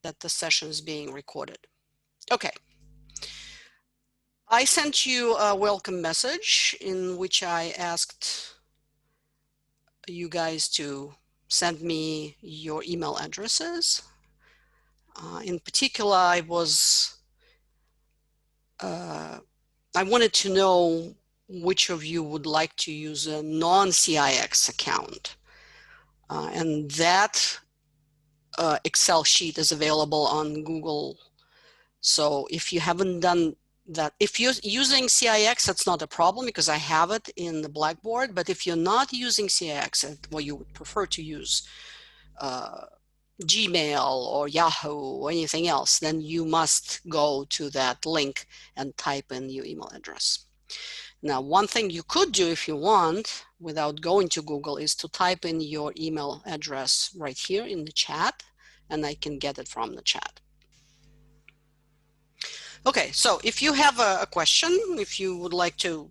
that the session is being recorded. Okay. I sent you a welcome message in which I asked you guys to send me your email addresses. In particular, I wanted to know which of you would like to use a non-CIX account. And that Excel sheet is available on Google. So if you haven't done that, if you're using CIX, that's not a problem because I have it in the Blackboard. But if you're not using CIX, or you would prefer to use Gmail or Yahoo or anything else, then you must go to that link and type in your email address. Now, one thing you could do if you want without going to Google is to type in your email address right here in the chat, and I can get it from the chat. Okay, so if you have a question, if you would like to,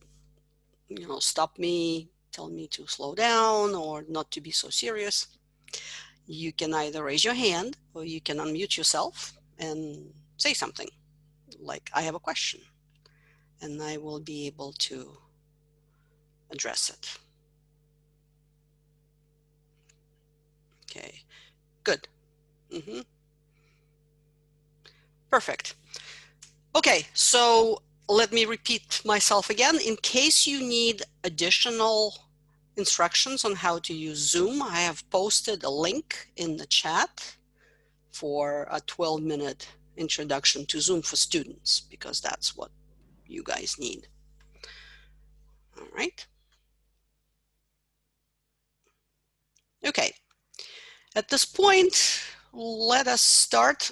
stop me, tell me to slow down or not to be so serious, you can either raise your hand or you can unmute yourself and say something like, I have a question, and I will be able to address it. Okay, good. Perfect. Okay, so let me repeat myself again. In case you need additional instructions on how to use Zoom, I have posted a link in the chat for a 12-minute introduction to Zoom for students, because that's what you guys need. All right. Okay. At this point, let us start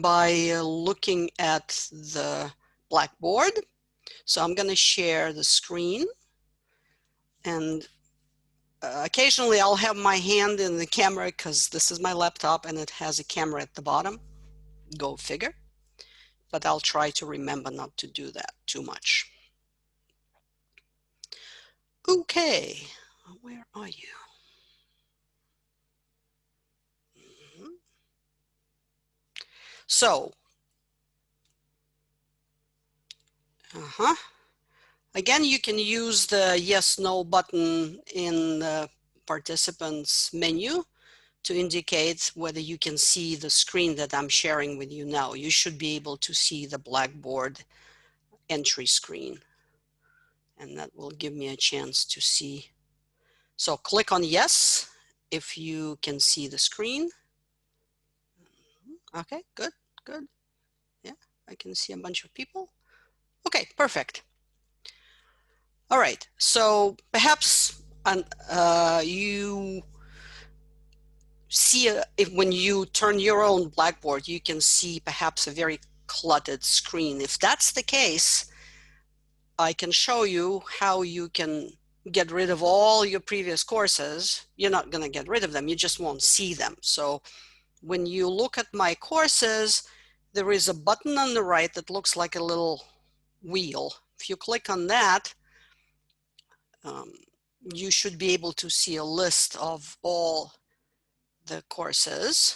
by looking at the Blackboard. So I'm going to share the screen, and occasionally I'll have my hand in the camera because this is my laptop and it has a camera at the bottom. Go figure. But I'll try to remember not to do that too much. Okay, where are you? So, again, you can use the yes, no button in the participants menu to indicate whether you can see the screen that I'm sharing with you now. You should be able to see the Blackboard entry screen, and that will give me a chance to see. So click on yes if you can see the screen. Okay, good, good. Yeah, I can see a bunch of people. Okay, perfect. All right, so perhaps you see when you turn your own Blackboard, you can see perhaps a very cluttered screen. If that's the case, I can show you how you can get rid of all your previous courses. You're not going to get rid of them, you just won't see them. So when you look at my courses, there is a button on the right that looks like a little wheel. If you click on that, you should be able to see a list of all the courses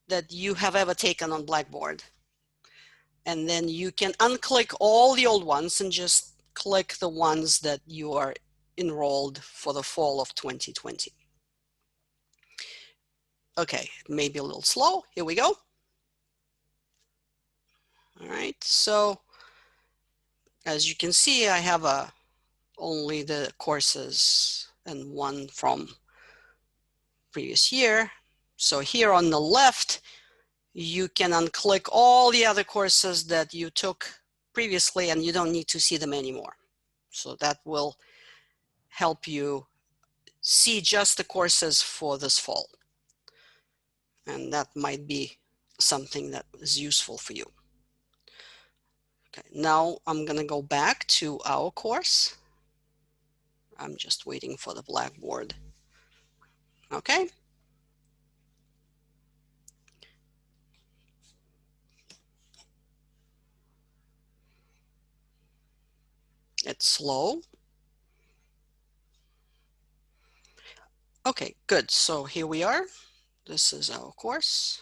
that you have ever taken on Blackboard. And then you can unclick all the old ones and just click the ones that you are enrolled for the fall of 2020. Okay, maybe a little slow. Here we go. All right, so as you can see, I have only the courses and one from previous year. So here on the left, you can unclick all the other courses that you took previously and you don't need to see them anymore. So that will help you see just the courses for this fall. And that might be something that is useful for you. Okay, now I'm going to go back to our course. I'm just waiting for the Blackboard. Okay. It's slow. Okay, good. So here we are. This is our course.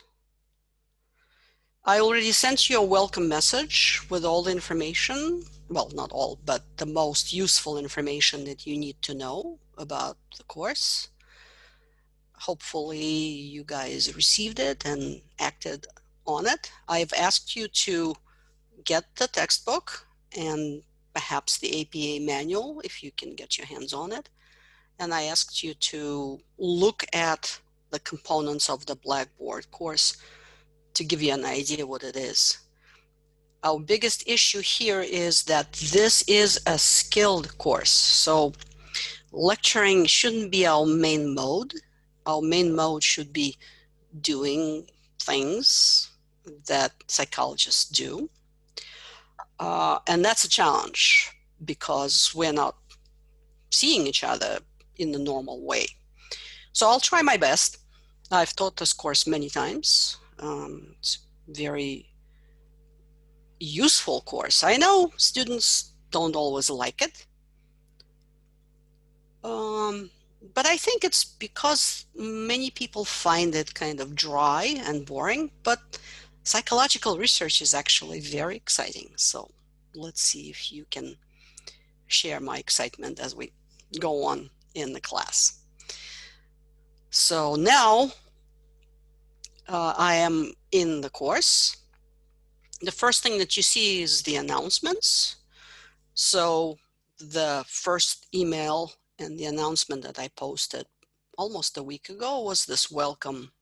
I already sent you a welcome message with all the information. Well, not all, but the most useful information that you need to know about the course. Hopefully you guys received it and acted on it. I've asked you to get the textbook and perhaps the APA manual if you can get your hands on it. And I asked you to look at the components of the Blackboard course to give you an idea what it is. Our biggest issue here is that this is a skilled course. So lecturing shouldn't be our main mode. Our main mode should be doing things that psychologists do. And that's a challenge because we're not seeing each other in the normal way. So I'll try my best. I've taught this course many times. It's very useful course. I know students don't always like it. But I think it's because many people find it kind of dry and boring, but psychological research is actually very exciting. So let's see if you can share my excitement as we go on in the class. So now I am in the course. The first thing that you see is the announcements. So the first email and the announcement that I posted almost a week ago was this welcome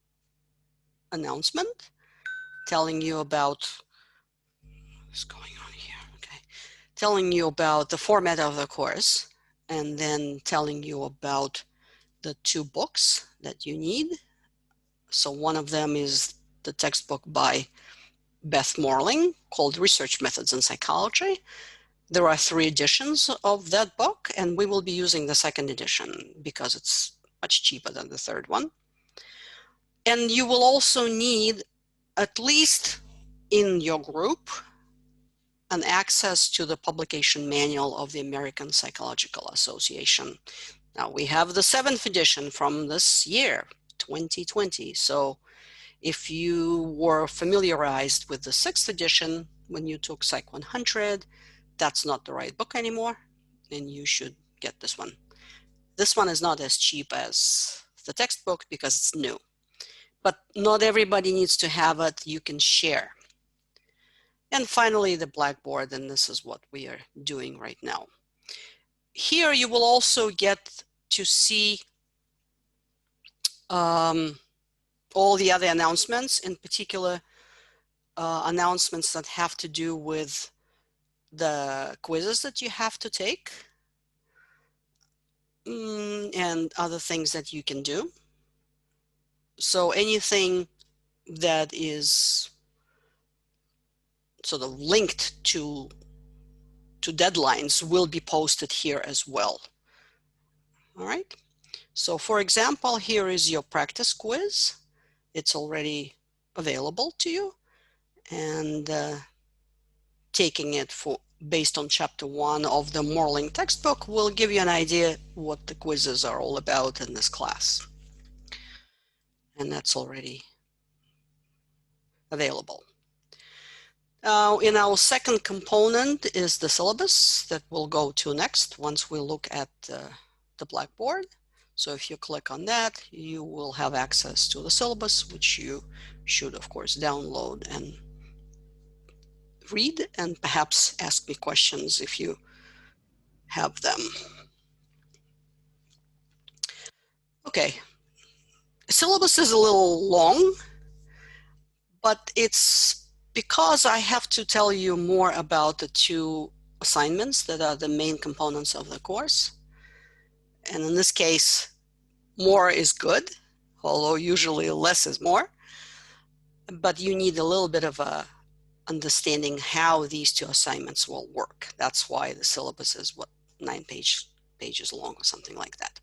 announcement telling you about what's going on here. Okay. Telling you about the format of the course and then telling you about the two books that you need. So one of them is the textbook by Beth Morling called Research Methods in Psychology. There are 3 editions of that book, and we will be using the 2nd edition because it's much cheaper than the 3rd one. And you will also need, at least in your group, an access to the publication manual of the American Psychological Association. Now, we have the 7th edition from this year, 2020. So if you were familiarized with the 6th edition when you took Psych 100, that's not the right book anymore, and you should get this one. This one is not as cheap as the textbook because it's new, but not everybody needs to have it. You can share. And finally, the Blackboard, and this is what we are doing right now. Here you will also get to see all the other announcements, in particular announcements that have to do with the quizzes that you have to take and other things that you can do. So anything that is sort of linked to deadlines will be posted here as well. All right. So for example, here is your practice quiz. It's already available to you, and taking it based on chapter 1 of the Morling textbook will give you an idea what the quizzes are all about in this class. And that's already available. In our second component is the syllabus that we'll go to next once we look at the Blackboard. So if you click on that, you will have access to the syllabus, which you should, of course, download and read, and perhaps ask me questions if you have them. Okay, syllabus is a little long, but it's because I have to tell you more about the 2 assignments that are the main components of the course. And in this case, more is good, although usually less is more. But you need a little bit of a understanding how these 2 assignments will work. That's why the syllabus is 9 pages long or something like that.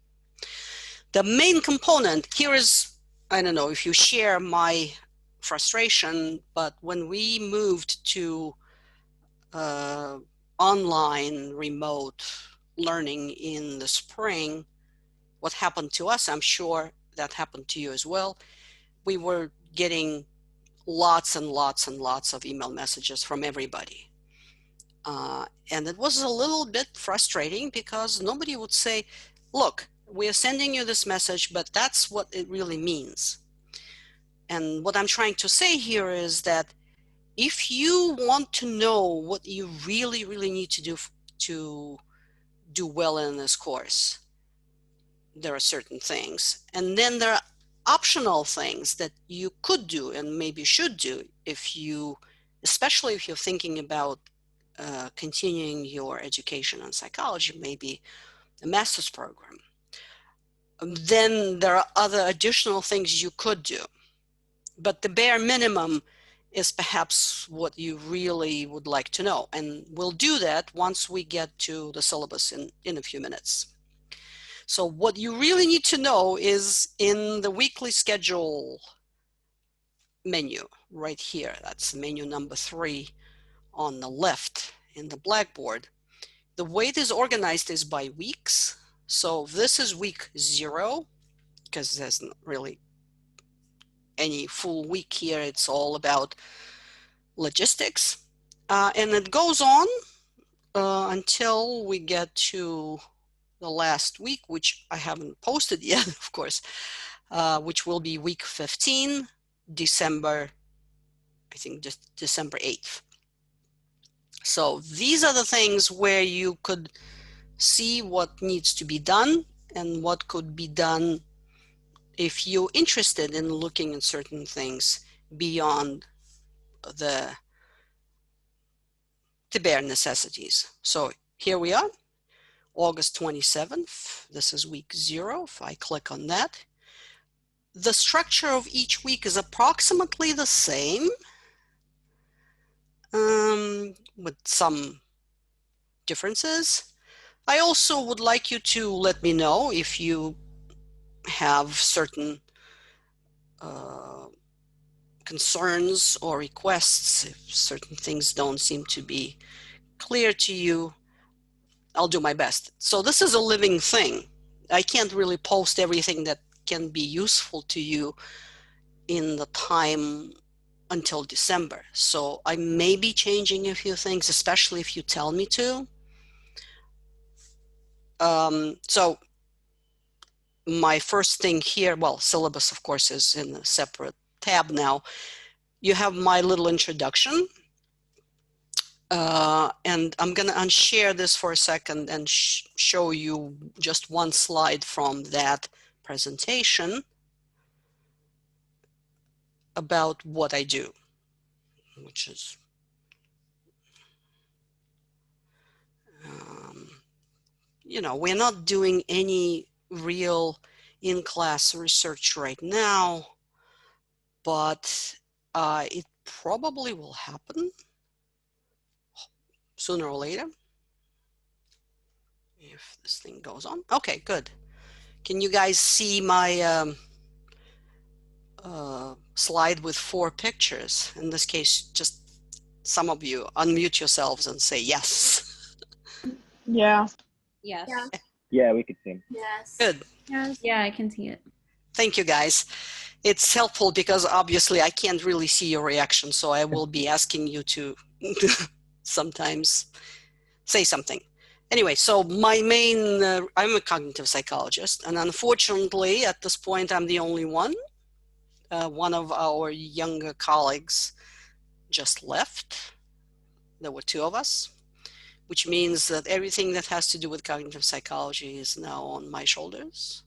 The main component here is, I don't know if you share my frustration, but when we moved to online remote learning in the spring, what happened to us, I'm sure that happened to you as well, we were getting lots and lots and lots of email messages from everybody. And it was a little bit frustrating because nobody would say, look, we are sending you this message, but that's what it really means. And what I'm trying to say here is that if you want to know what you really, really need to do to do well in this course, there are certain things. And then there are optional things that you could do and maybe should do if you, especially if you're thinking about continuing your education in psychology, maybe a master's program. Then there are other additional things you could do. But the bare minimum is perhaps what you really would like to know. And we'll do that once we get to the syllabus in a few minutes. So what you really need to know is in the weekly schedule menu right here. That's menu number 3 on the left in the Blackboard. The way it is organized is by weeks. So this is week 0 because there's not really any full week here. It's all about logistics. And it goes on until we get to the last week, which I haven't posted yet, of course, which will be week 15, December, I think just December 8th. So these are the things where you could see what needs to be done and what could be done if you're interested in looking at certain things beyond the bare necessities. So here we are, August 27th. This is week 0. If I click on that, the structure of each week is approximately the same, with some differences. I also would like you to let me know if you have certain concerns or requests, if certain things don't seem to be clear to you. I'll do my best. So this is a living thing. I can't really post everything that can be useful to you in the time until December. So I may be changing a few things, especially if you tell me to. So my first thing here, well, syllabus, of course, is in a separate tab now. You have my little introduction. And I'm going to unshare this for a second and show you just one slide from that presentation about what I do, which is you know, we're not doing any real in-class research right now, but it probably will happen sooner or later if this thing goes on. Okay, good. Can you guys see my slide with 4 pictures? In this case, just some of you unmute yourselves and say yes. Yeah. Yes. Yeah, we could see him. Yes. Good. Yes. Yeah, I can see it. Thank you, guys. It's helpful because obviously I can't really see your reaction, so I will be asking you to sometimes say something. Anyway, so my main, I'm a cognitive psychologist, and unfortunately at this point I'm the only one. One of our younger colleagues just left. There were 2 of us, which means that everything that has to do with cognitive psychology is now on my shoulders.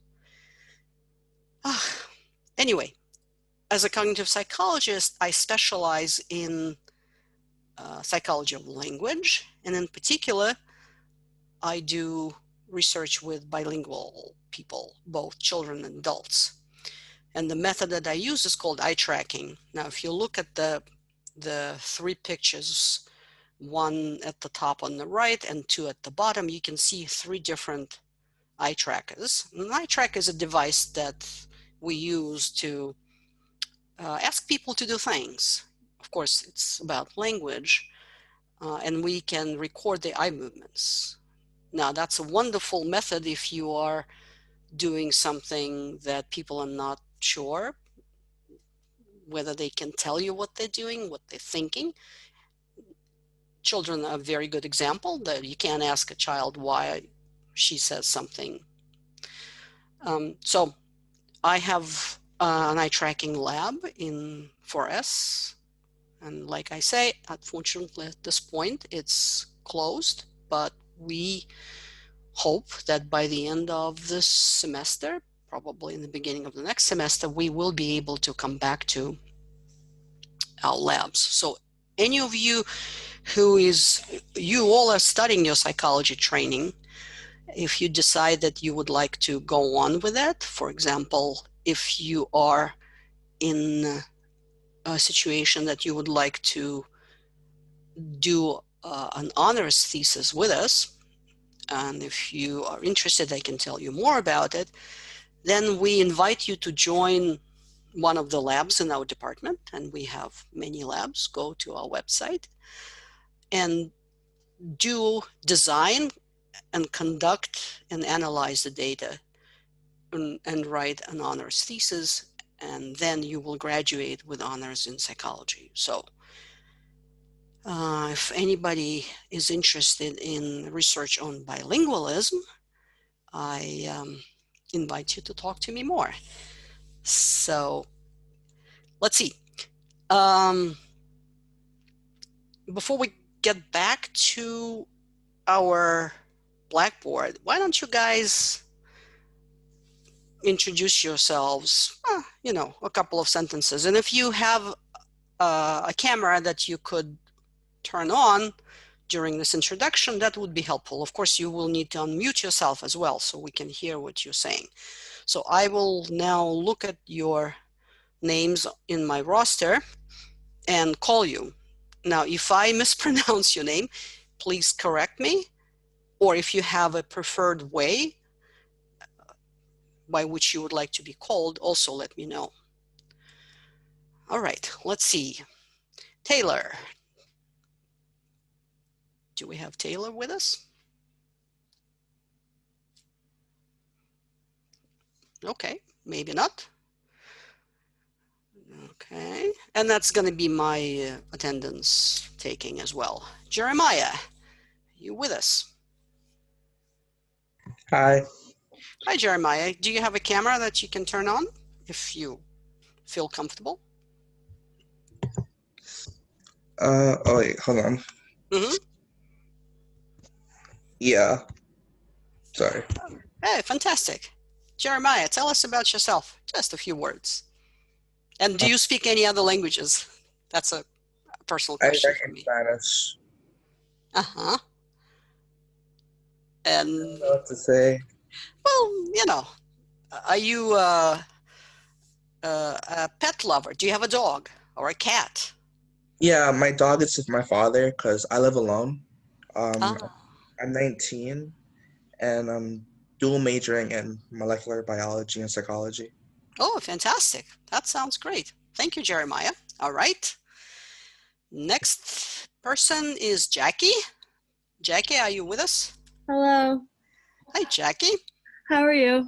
Anyway, as a cognitive psychologist, I specialize in psychology of language, and in particular, I do research with bilingual people, both children and adults. And the method that I use is called eye tracking. Now, if you look at the 3 pictures, 1 at the top on the right and 2 at the bottom, you can see 3 different eye trackers. An eye tracker is a device that we use to ask people to do things. Of course, it's about language, and we can record the eye movements. Now, that's a wonderful method if you are doing something that people are not sure whether they can tell you what they're doing, what they're thinking. Children are a very good example that you can't ask a child why she says something. So I have an eye tracking lab in 4S. And like I say, unfortunately at this point it's closed, but we hope that by the end of this semester, probably in the beginning of the next semester, we will be able to come back to our labs. So any of you you all are studying your psychology training, if you decide that you would like to go on with that, for example, if you are in a situation that you would like to do an honors thesis with us, and if you are interested, I can tell you more about it, then we invite you to join one of the labs in our department, and we have many labs. Go to our website and do design and conduct and analyze the data and write an honors thesis, and then you will graduate with honors in psychology. So if anybody is interested in research on bilingualism, I invite you to talk to me more. So let's see. Um, Before we get back to our Blackboard, why don't you guys introduce yourselves, a couple of sentences. And if you have a camera that you could turn on during this introduction, that would be helpful. Of course, you will need to unmute yourself as well so we can hear what you're saying. So I will now look at your names in my roster and call you. Now, if I mispronounce your name, please correct me. Or if you have a preferred way by which you would like to be called, also let me know. All right, let's see. Taylor. Do we have Taylor with us? Okay, maybe not. Okay, and that's going to be my attendance taking as well. Jeremiah, you with us? Hi. Hi, Jeremiah. Do you have a camera that you can turn on if you feel comfortable? Oh wait, hold on. Mm-hmm. Yeah. Sorry. Hey, fantastic. Jeremiah, tell us about yourself. Just a few words. And do Uh, you speak any other languages? That's a personal I question write for in me. Spanish. Uh-huh. I don't And, know what to say. well, are you a pet lover? Do you have a dog or a cat? Yeah, my dog is with my father because I live alone. Um, Ah, I'm 19 and I'm dual majoring in molecular biology and psychology. oh, fantastic. That sounds great. Thank you, Jeremiah. All right. Next person is Jackie. Jackie, are you with us? Hello. Hi, Jackie. How are you?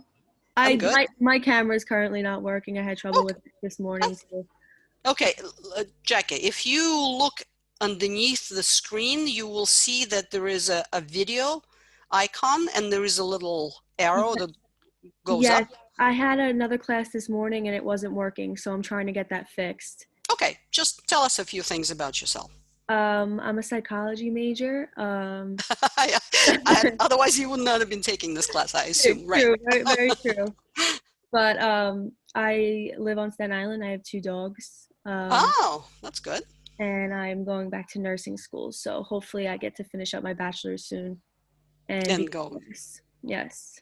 I'm I good. my camera is currently not working. I had trouble Okay. with it this morning too. Okay, Jackie, if you look underneath the screen, you will see that there is a video icon and there is a little arrow that goes Yes, up. I had another class this morning and it wasn't working, so I'm trying to get that fixed. Okay, just tell us a few things about yourself. I'm a psychology major. Otherwise, you would not have been taking this class, I True, assume, right? true, very, very true. But I live on Staten Island. I have two dogs. Oh, that's good. And I'm going back to nursing school, so hopefully I get to finish up my bachelor's soon and be And go. a nurse. Yes.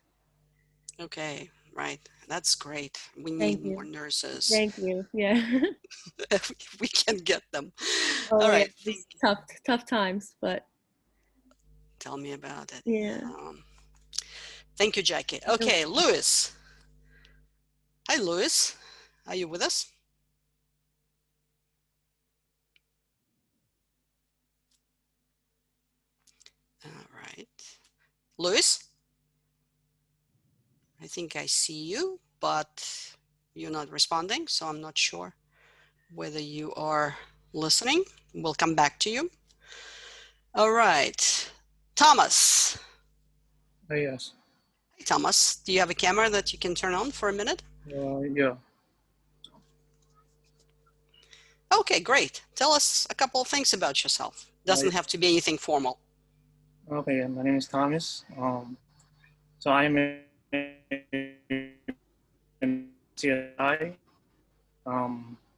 Okay, right. That's great. We Thank need more you. nurses. Thank you. Yeah. We can get them. All Oh yeah, right. it's tough times, but Tell me about it. yeah. Um, Thank you, Jackie. Okay, Lewis. Hi, Lewis. Are you with us? All right. Lewis, I think I see you, but you're not responding, so I'm not sure whether you are listening. We'll come back to you. All right. Thomas. Yes. Hey, Thomas, do you have a camera that you can turn on for a minute? Yeah. Okay, great. Tell us a couple of things about yourself. Doesn't have to be anything formal. Okay. My name is Thomas. So I'm in PSY.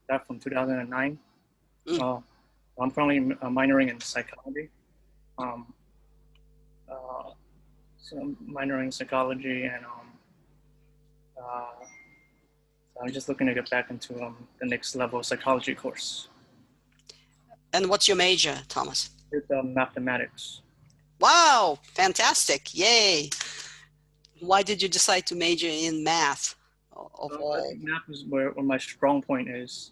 That from 2009. I'm currently minoring in psychology. Um, uh, so I'm minoring in psychology, and so I'm just looking to get back into the next level psychology course. And what's your major, Thomas? It's mathematics. Wow, fantastic. Yay. Why did you decide to major in math of I all? think math is where my strong point is.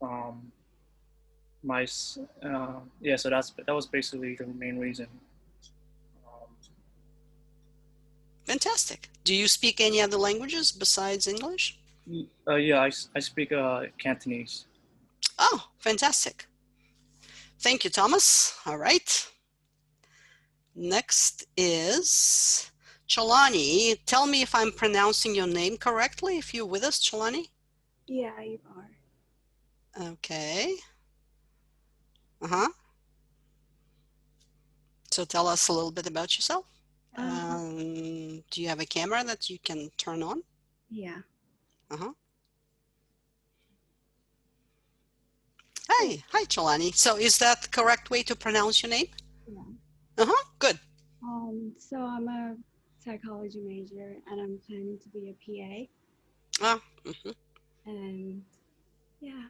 Um, yeah, so that was basically the main reason. Fantastic. Do you speak any other languages besides English? Yeah, I speak Cantonese. Oh, fantastic. Thank you, Thomas. All right. Next is Chalani. Tell me if I'm pronouncing your name correctly, if you're with us, Chalani. Yeah, you are. Okay. Uh-huh. So tell us a little bit about yourself. Do you have a camera that you can turn on? Yeah. Uh-huh. Hi, Chalani. So is that the correct way to pronounce your name? Yeah. Uh-huh, good. So I'm a psychology major and I'm planning to be a Ah, PA. And yeah,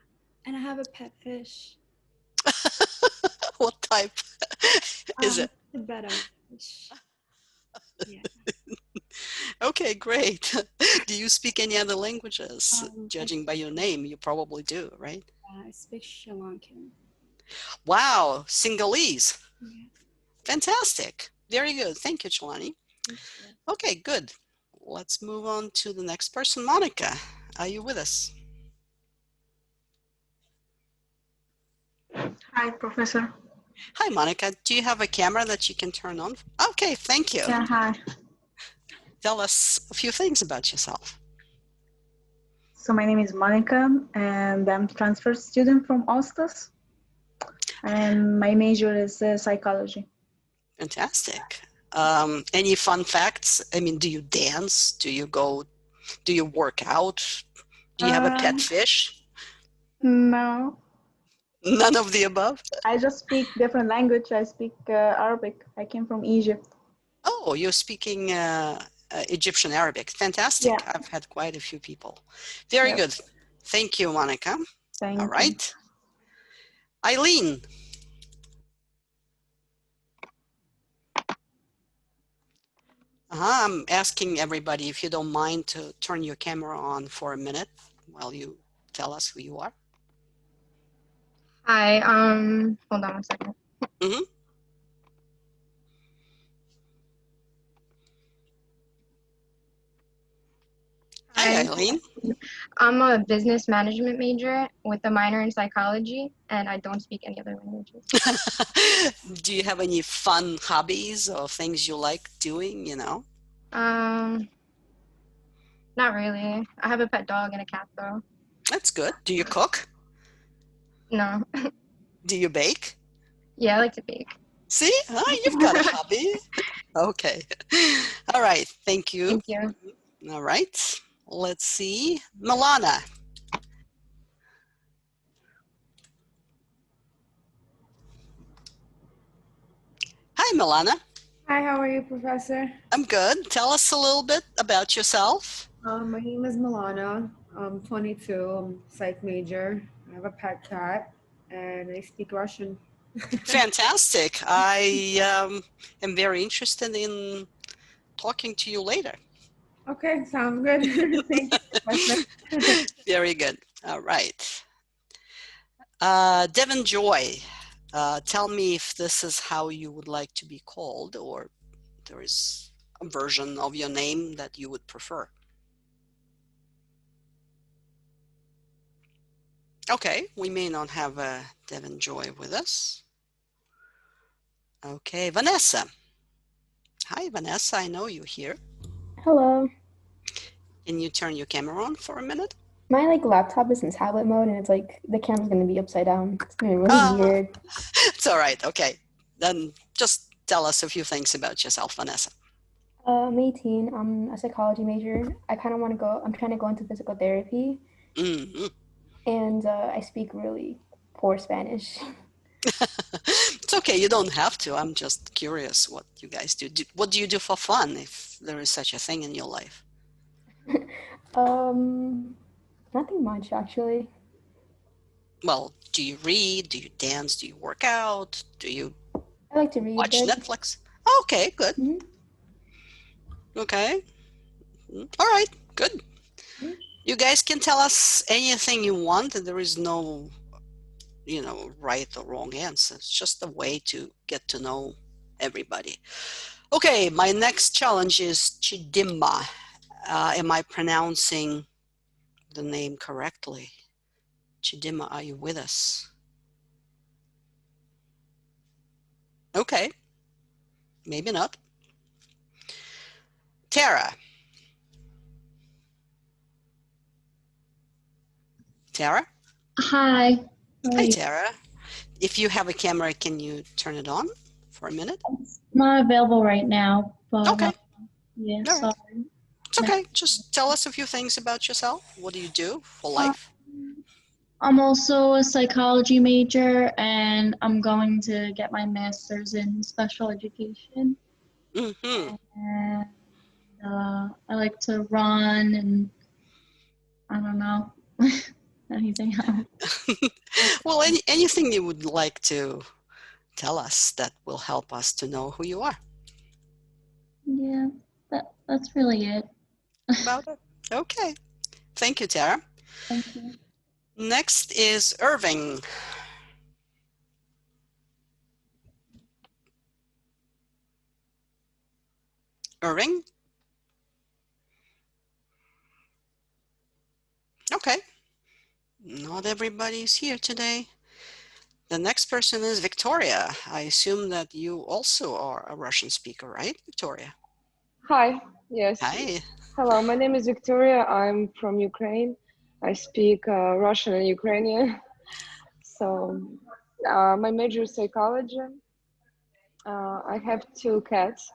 and I have a pet fish. what type is it? A betta fish. Yeah. Okay, great. Do you speak any other languages? Judging by your name, you probably do, right? I speak Sri Lankan. Wow, Sinhalese. Yeah. Fantastic. Very good. Thank you, Chalani. Thank you. Okay, good. Let's move on to the next person. Monica, are you with us? Hi, Professor. Hi, Monica. Do you have a camera that you can turn on? Okay, thank you. Yeah, hi. Tell us a few things about yourself. So my name is Monica, and I'm transfer student from Ostas, and my major is psychology. Fantastic. Any fun facts? I mean, do you dance? Do you work out? Do you have a pet fish? No. None of the above? I just speak different language. I speak Arabic. I came from Egypt. Oh, you're speaking Egyptian Arabic. Fantastic. Yeah. I've had quite a few people. Very good. Thank you, Monica. Thank All right. Eileen. I'm asking everybody if you don't mind to turn your camera on for a minute while you tell us who you are. Hi, hold on one second. Mm-hmm. Hi, Eileen. I'm a business management major with a minor in psychology, and I don't speak any other languages. Do you have any fun hobbies or things you like doing, Not really. I have a pet dog and a cat, though. That's good. Do you cook? No. Do you bake? Yeah, I like to bake. See? You've got a hobby. Okay. All right. Thank you. Thank you. All right. Let's see. Milana. Hi, Milana. Hi, how are you, Professor? I'm good. Tell us a little bit about yourself. My name is Milana. I'm 22. I'm psych major. I have a pet cat, and I speak Russian. Fantastic. I am very interested in talking to you later. Okay, sounds good. Thank you, Professor. Very good. All right. Devin Joy, tell me if this is how you would like to be called, or there is a version of your name that you would prefer. Okay, we may not have Devin Joy with us. Okay, Vanessa. Hi, Vanessa. I know you're here. Hello. Can you turn your camera on for a minute? My laptop is in tablet mode and it's the camera's gonna be upside down. It's gonna be really weird. It's all right. Okay. Then just tell us a few things about yourself, Vanessa. I'm 18. I'm a psychology major. I'm trying to go into physical therapy, Mm-hmm. and I speak really poor Spanish. It's okay. You don't have to. I'm just curious what you guys do. What do you do for fun, if there is such a thing in your life? Nothing much actually. Well, do you read? Do you dance? Do you work out? Do you I like to read, watch but Netflix? Okay, good. Mhm. Okay. All right, good. Mhm. You guys can tell us anything you want, and there is no, right or wrong answer. It's just a way to get to know everybody. Okay, my next challenge is Chidimma. Am I pronouncing the name correctly? Chidimma, are you with us? Okay, maybe not. Tara. Tara? Hi. How are Hi, you? Tara. If you have a camera, can you turn it on for a minute? It's not available right now, but Okay, yeah, all right. sorry. It's okay. Just tell us a few things about yourself. What do you do for Um, life? I'm also a psychology major, and I'm going to get my master's in special education. Mm-hmm. And I like to run, and I don't know anything else. Well, anything you would like to tell us that will help us to know who you are. Yeah, that's really it. About it. Okay. Thank you, Tara. Thank you. Next is Irving. Irving? Okay. Not everybody's here today. The next person is Victoria. I assume that you also are a Russian speaker, right, Victoria? Hi, yes. Hi. Hello, my name is Victoria. I'm from Ukraine. I speak Russian and Ukrainian. So, my major is psychology. I have two cats,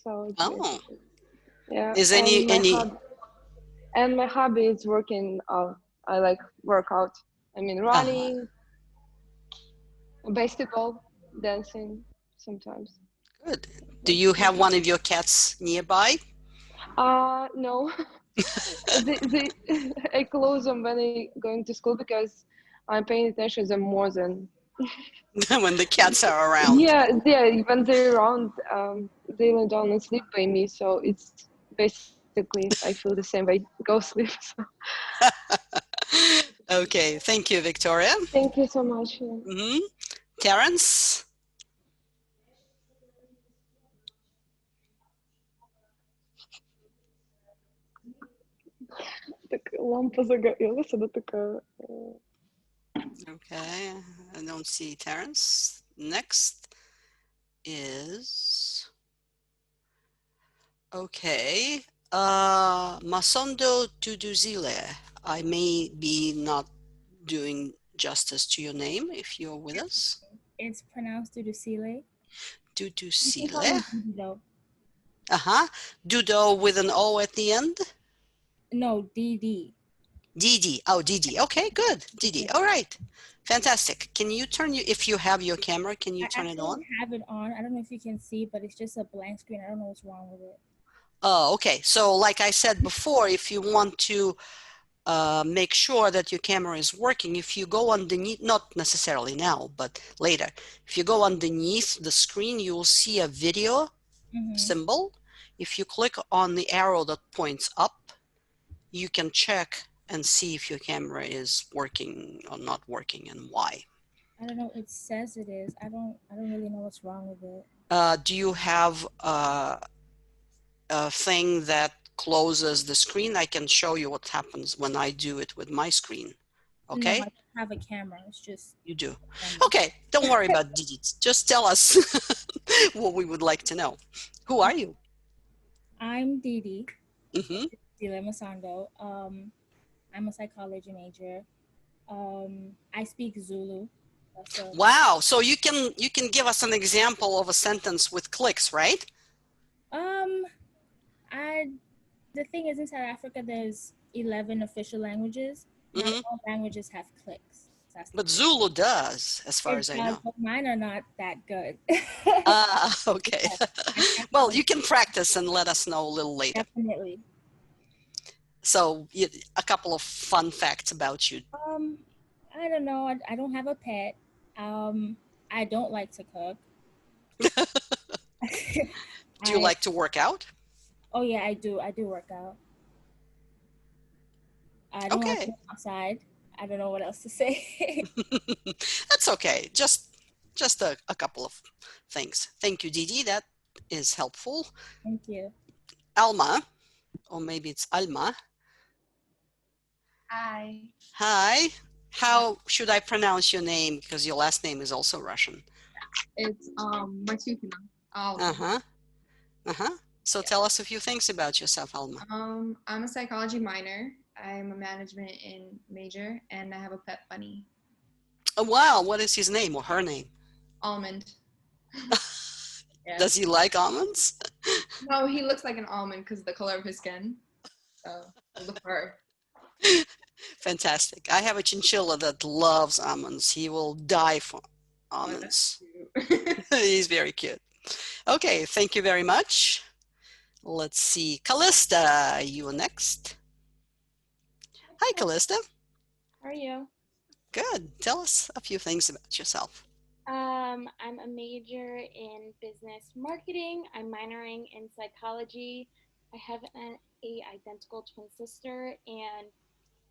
so it's Oh. basically, yeah. Is And any my hobby is working out. I like workout. I mean, uh-huh. running, basketball, dancing, sometimes. Good. Do you have one of your cats nearby? No. I close them when I going to school because I'm paying attention to them more than When the cats are around. yeah when they're around, they lay down and sleep by me, so it's basically I feel the same way, go sleep. So. Okay, thank you, Victoria. Thank you so much. Mm-hmm. Terence? Так лампа загорелась, она такая. Okay, I don't see Terence. Next is, okay, Masondo Tuduzile. I may be not doing justice to your name if you're with us. It's pronounced Dudusile. Tuduzile. Uh-huh. Dudo with an O at the end? No, DD. Didi. Oh, Didi. Okay, good. Didi. All right. Fantastic. Can you turn if you have your camera, can you turn it on? I have it on. I don't know if you can see, but it's just a blank screen. I don't know what's wrong with it. Oh, okay. So like I said before, if you want to make sure that your camera is working, if you go underneath, not necessarily now, but later, if you go underneath the screen, you will see a video symbol. If you click on the arrow that points up, you can check and see if your camera is working or not working and why. I don't know. It says it is. I don't really know what's wrong with it. Do you have a thing that closes the screen? I can show you what happens when I do it with my screen. Okay? No, I don't have a camera. It's just You do. camera. Okay, don't worry about digits. Just tell us what we would like to know. Who are you? I'm Didi. Mm-hmm. Dile Masando. I'm a psychology major. I speak Zulu. That's a Wow. So you can give us an example of a sentence with clicks, right? I the thing is in South Africa there's 11 official languages. Not Mm-hmm. all languages have clicks. That's the But thing. Zulu does, as far It as I does, know. but mine are not that good. Ah, okay. I can't Well, promise. you can practice and let us know a little later. Definitely. So a couple of fun facts about you. I don't know. I don't have a pet. I don't like to cook. Do you I like to work out? Oh yeah, I do. I do work out. I don't like to Okay. go outside. I don't know what else to say. That's okay. Just a couple of things. Thank you, Didi. That is helpful. Thank you. Alma, or maybe it's Alma. Hi. Hi. How should I pronounce your name? Because your last name is also Russian. It's Martukina. Uh-huh. Uh-huh. So tell us a few things about yourself, Alma. I'm a psychology minor. I'm a management in major, and I have a pet bunny. Oh, wow. What is his name or her name? Almond. Yeah. Does he like almonds? No, he looks like an almond because of the color of his skin. So the fur. Fantastic. I have a chinchilla that loves almonds. He will die for almonds. He's very cute. Okay, thank you very much. Let's see. Callista, you are next. Hi, Callista. How are you? Good. Tell us a few things about yourself. I'm a major in business marketing. I'm minoring in psychology. I have a identical twin sister, and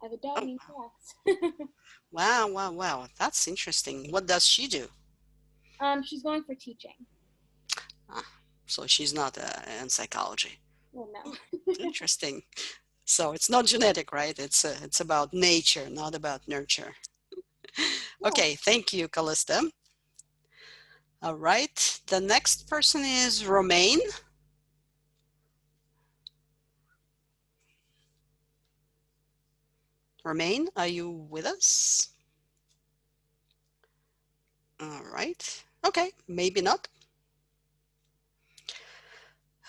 I have a dog named Jax. Wow, wow, wow. That's interesting. What does she do? She's going for teaching. Ah, so she's not in psychology. Well, no. Interesting. So it's not genetic, right? It's about nature, not about nurture. Okay, thank you, Callista. All right, the next person is Romaine. Romaine, are you with us? All right, okay, maybe not.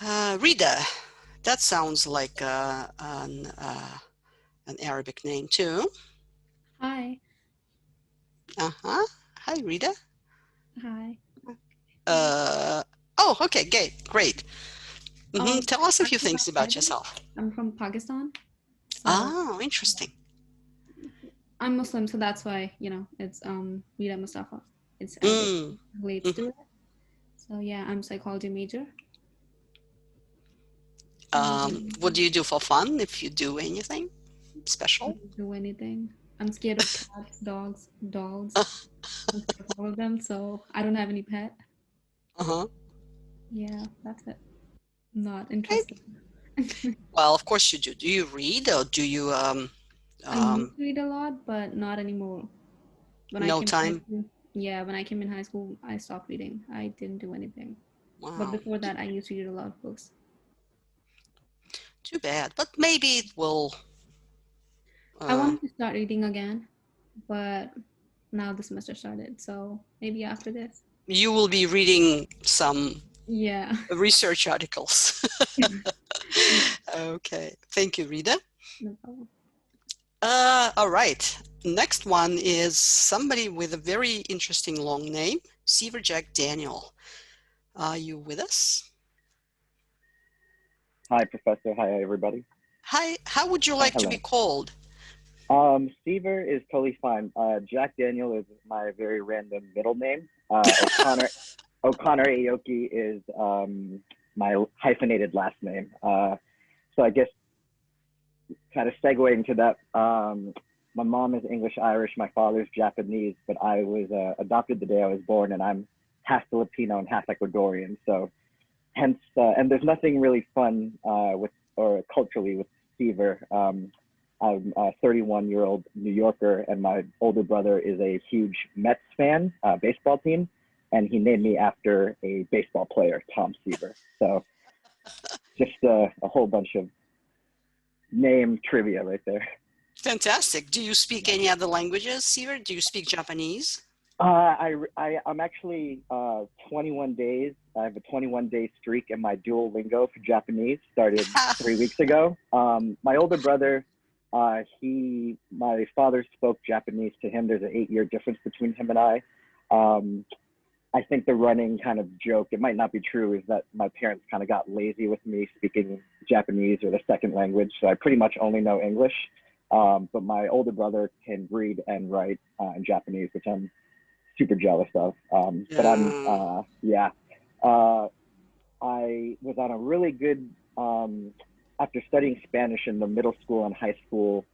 Rida, that sounds like an Arabic name too. Hi. Uh-huh. Hi, Rida. Hi. Oh, okay, great. Tell us a few things about yourself. I'm from Pakistan. So Oh, interesting. I'm Muslim, so that's why, it's Rida Mustafa. It's Arabic relates to it. So yeah, I'm psychology major. What do you do for fun, if you do anything special? I don't do anything. I'm scared of cats, dogs, dolls. I'm scared of all of them, so I don't have any pet. Uh-huh. Yeah, that's it. Not interested. Well, of course you do. Do you read, or do you I used to read a lot, but not anymore. When I no came time? when I came in high school, I stopped reading. I didn't do anything. Wow. But before that, I used to read a lot of books. Too bad, but maybe it will. I wanted to start reading again, but now the semester started, so maybe after this. You will be reading some research articles. Okay, thank you, Rita. No problem. All right, next one is somebody with a very interesting long name, Seaver Jack Daniel. Are you with us? Hi, Professor. Hi, everybody. Hi, how would you like to be called? Seaver is totally fine. Jack Daniel is my very random middle name. O'Connor Aoki is my hyphenated last name. So I guess kind of segueing to that, my mom is English-Irish, my father's Japanese, but I was adopted the day I was born, and I'm half Filipino and half Ecuadorian. So hence, and there's nothing really fun with or culturally with Seaver. I'm a 31-year-old New Yorker, and my older brother is a huge Mets fan, baseball team, and he named me after a baseball player, Tom Seaver. So just a whole bunch of name trivia right there. Fantastic. Do you speak any other languages, Seaver? Do you speak Japanese? I'm actually 21 days. I have a 21-day streak in my Duolingo for Japanese. Started 3 weeks ago. My older brother, my father spoke Japanese to him. There's an 8-year difference between him and I. I think the running kind of joke, it might not be true, is that my parents kind of got lazy with me speaking Japanese or the second language. So I pretty much only know English. But my older brother can read and write in Japanese, which I'm super jealous of. But I was on a really good, after studying Spanish in the middle school and high school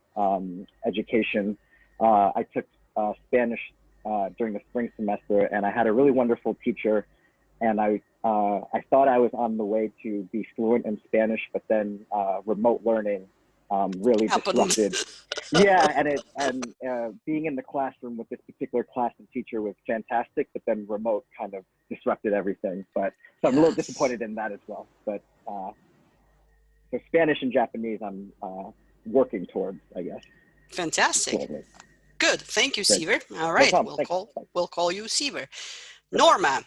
education, I took Spanish during the spring semester, and I had a really wonderful teacher, and I thought I was on the way to be fluent in Spanish, but then remote learning really disrupted. Yeah, and being in the classroom with this particular class and teacher was fantastic, but then remote kind of disrupted everything. But so I'm a little disappointed in that as well. But so Spanish and Japanese, I'm working towards, I guess. Fantastic. Slowly. Good. Thank you, Great. Seaver. All right, No we'll call you Seaver. Norma.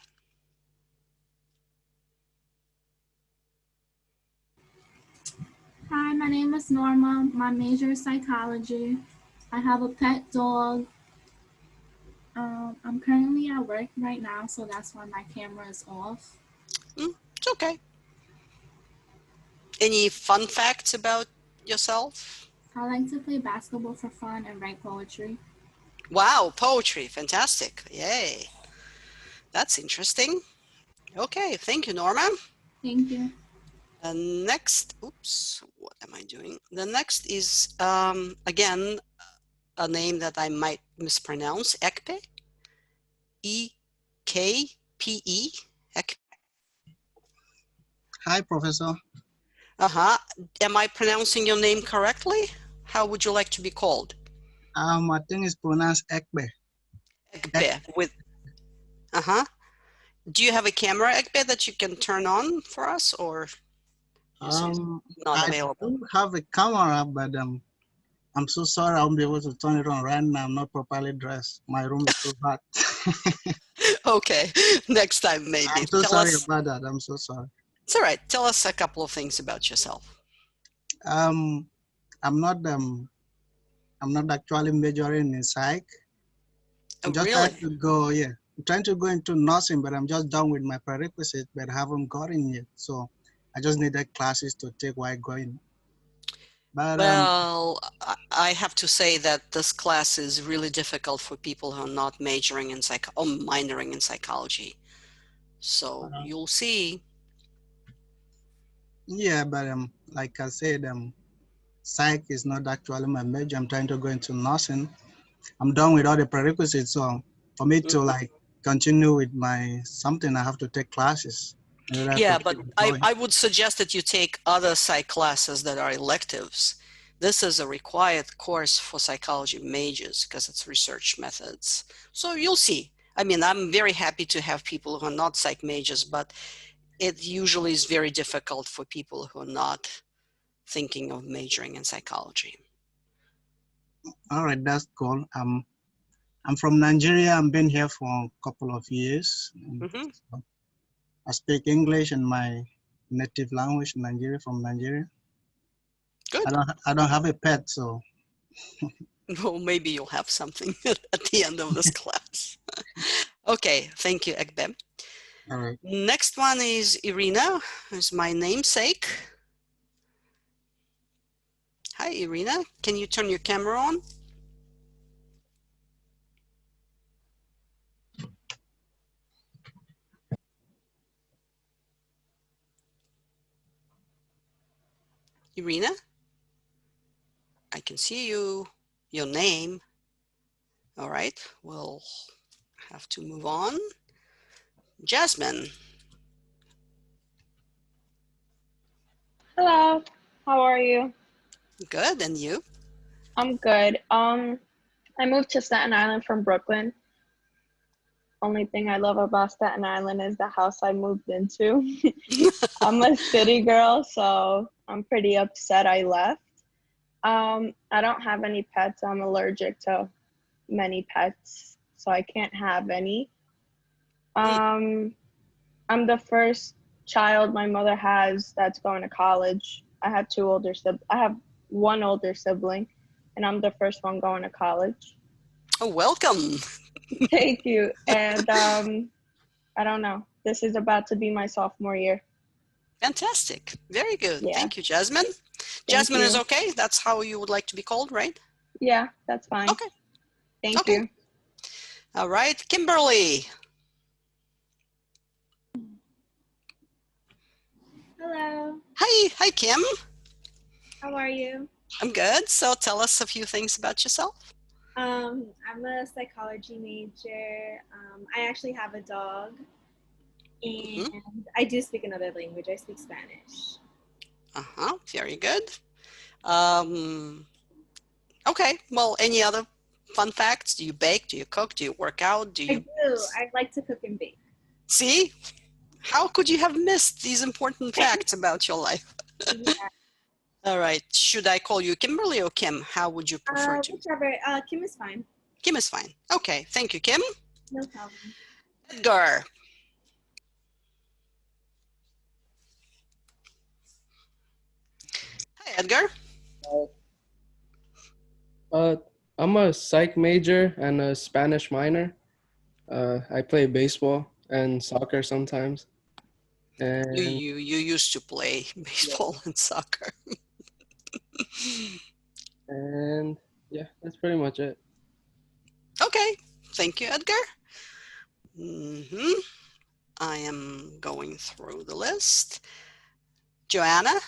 Hi, my name is Norma. My major is psychology. I have a pet dog. I'm currently at work right now, so that's why my camera is off. It's okay. Any fun facts about yourself? I like to play basketball for fun and write poetry. Wow, poetry. Fantastic. Yay. That's interesting. Okay, thank you, Norma. Thank you. The next, oops, what am I doing? The next is, again, a name that I might mispronounce, Ekpe. E-K-P-E. Hi, Professor. Uh-huh. Am I pronouncing your name correctly? How would you like to be called? I think it's pronounced Ekbe. Ekbe with, Do you have a camera, Ekbe, that you can turn on for us, or is it not available? I do have a camera, but I'm so sorry I won't be able to turn it on right now. I'm not properly dressed. My room is so hot. Okay, next time maybe. I'm so sorry about that. I'm so sorry. It's all right. Tell us a couple of things about yourself. I'm not actually majoring in psych. I'm just trying to go, I'm trying to go into nursing, but I'm just done with my prerequisite, but I haven't gotten yet. So I just needed classes to take while going. But well, I have to say that this class is really difficult for people who are not majoring in or minoring in psychology. So you'll see. Yeah, but like I said, psych is not actually my major. I'm trying to go into nursing. I'm done with all the prerequisites. So for me to like continue with my something, I have to take classes. Yeah, but I would suggest that you take other psych classes that are electives. This is a required course for psychology majors because it's research methods. So you'll see. I mean, I'm very happy to have people who are not psych majors, but it usually is very difficult for people who are not thinking of majoring in psychology. All right, that's cool. I'm from Nigeria. I've been here for a couple of years. So I speak English and my native language, Nigeria, from Nigeria. Good. I don't have a pet, so. Well, maybe you'll have something at the end of this class. Okay, thank you, Ekbe. All right. Next one is Irina, who's my namesake. Hi, Irina. Can you turn your camera on? Irina? I can see you, your name. All right, we'll have to move on. Jasmine. Hello, how are you? Good, and you? I'm good. I moved to Staten Island from Brooklyn. Only thing I love about Staten Island is the house I moved into. I'm a city girl, so I'm pretty upset I left. I don't have any pets. I'm allergic to many pets, so I can't have any. I'm the first child my mother has that's going to college. I have one older sibling, and I'm the first one going to college. Oh, welcome. Thank you. And I don't know. This is about to be my sophomore year. Fantastic. Very good. Yeah. Thank you, Jasmine. Thank Jasmine is you. okay? That's how you would like to be called, right? Yeah, that's fine. Okay. Thank you. All right. Kimberly. Hello. Hi. Hi, Kim. How are you? I'm good. So tell us a few things about yourself. I'm a psychology major. I actually have a dog, and I do speak another language. I speak Spanish. Very good. Okay. Well, any other fun facts? Do you bake? Do you cook? Do you work out? Do I you? do. I like to cook and bake. See? How could you have missed these important facts about your life? Yeah. All right. Should I call you Kimberly or Kim? How would you prefer to? Whichever. Kim is fine. Kim is fine. Okay. Thank you, Kim. No problem. Edgar. Hi, Edgar. I'm a psych major and a Spanish minor. I play baseball and soccer sometimes. And You used to play baseball and soccer. and yeah, that's pretty much it. Okay. Thank you, Edgar. I am going through the list. Joanna,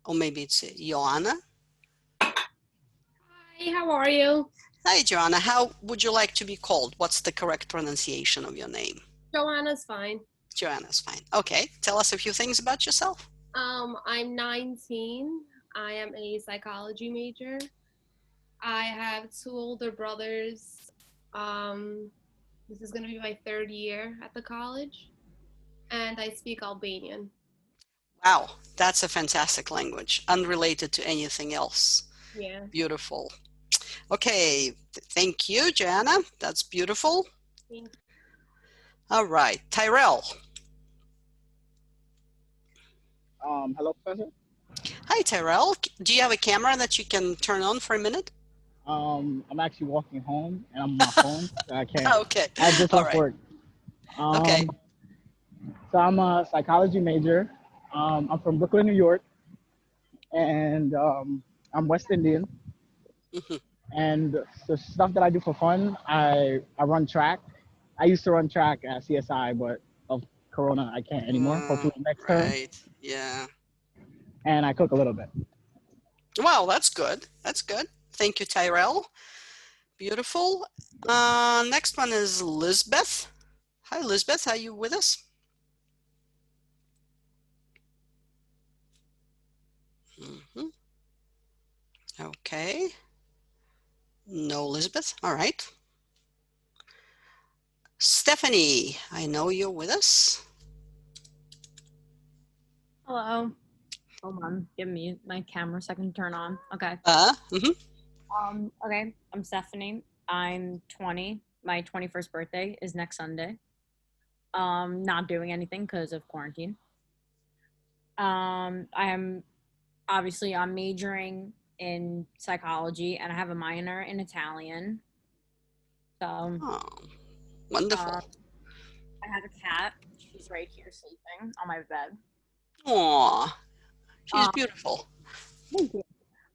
or maybe it's Joanna. Hi, how are you? Hi, Joanna. How would you like to be called? What's the correct pronunciation of your name? Joanna's fine. Joanna's fine. Okay. Tell us a few things about yourself. I'm 19. I am a psychology major. I have 2 older brothers. This is going to be my 3rd year at the college, and I speak Albanian. Wow, that's a fantastic language, unrelated to anything else. Yeah. Beautiful. Okay, thank you, Joanna. That's beautiful. Thank you. All right, Tyrell. Hello, Professor. Hi, Tyrell. Do you have a camera that you can turn on for a minute? I'm actually walking home and I'm on my phone, so I can't. Okay. I just All left right. work. Okay. So I'm a psychology major. I'm from Brooklyn, New York, and I'm West Indian. And the stuff that I do for fun, I run track. I used to run track at CSI, but of Corona, I can't anymore. Hopefully next term. Right. Yeah. And I cook a little bit. Wow, that's good. That's good. Thank you, Tyrell. Beautiful. Next one is Lisbeth. Hi, Lisbeth. Are you with us? Okay. No, Elizabeth. All right. Stephanie, I know you're with us. Hello. Hold on. Give me my camera so I can turn on. Okay. Okay. I'm Stephanie. I'm 20. My 21st birthday is next Sunday. Not doing anything because of quarantine. I'm majoring in psychology and I have a minor in Italian. So wonderful. I have a cat. She's right here sleeping on my bed. Aw, she's beautiful. Thank you.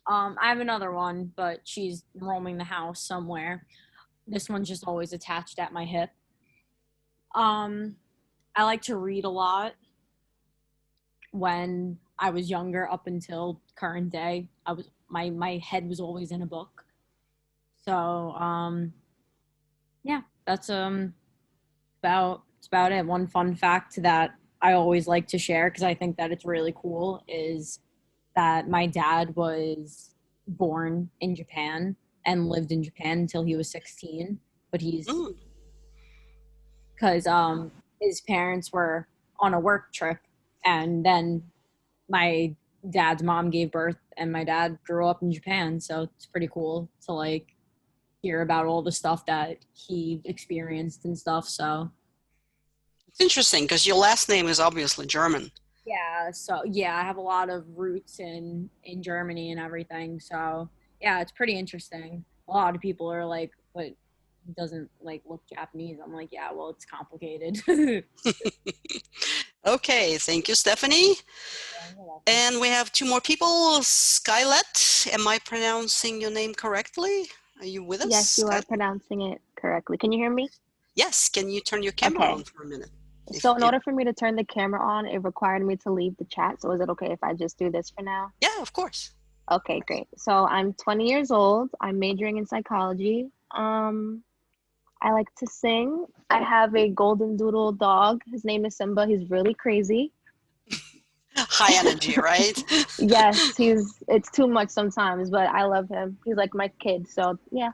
I have another one, but she's roaming the house somewhere. This one's just always attached at my hip. I like to read a lot. When I was younger, up until current day, my head was always in a book. So yeah, that's about it. One fun fact that I always like to share because I think that it's really cool is that my dad was born in Japan and lived in Japan until he was 16. But he's because his parents were on a work trip, and then my dad's mom gave birth, and my dad grew up in Japan. So it's pretty cool to like hear about all the stuff that he experienced and stuff. So it's interesting because your last name is obviously German. yeah, so yeah, I have a lot of roots in Germany and everything. So yeah, it's pretty interesting. A lot of people are like, "But he doesn't like look Japanese." I'm like, "Yeah, well, it's complicated." Okay, thank you, Stephanie. And we have two more people. Skylet, am I pronouncing your name correctly? Are you with us? Yes, you are pronouncing it correctly. Can you hear me? Yes, can you turn your camera on for a minute? So in order for me to turn the camera on, it required me to leave the chat. So is it okay if I just do this for now? Yeah, of course. Okay, great. So I'm 20 years old. I'm majoring in psychology. I like to sing. I have a golden doodle dog. His name is Simba. He's really crazy. High energy, right? Yes, it's too much sometimes, but I love him. He's like my kid. So yeah.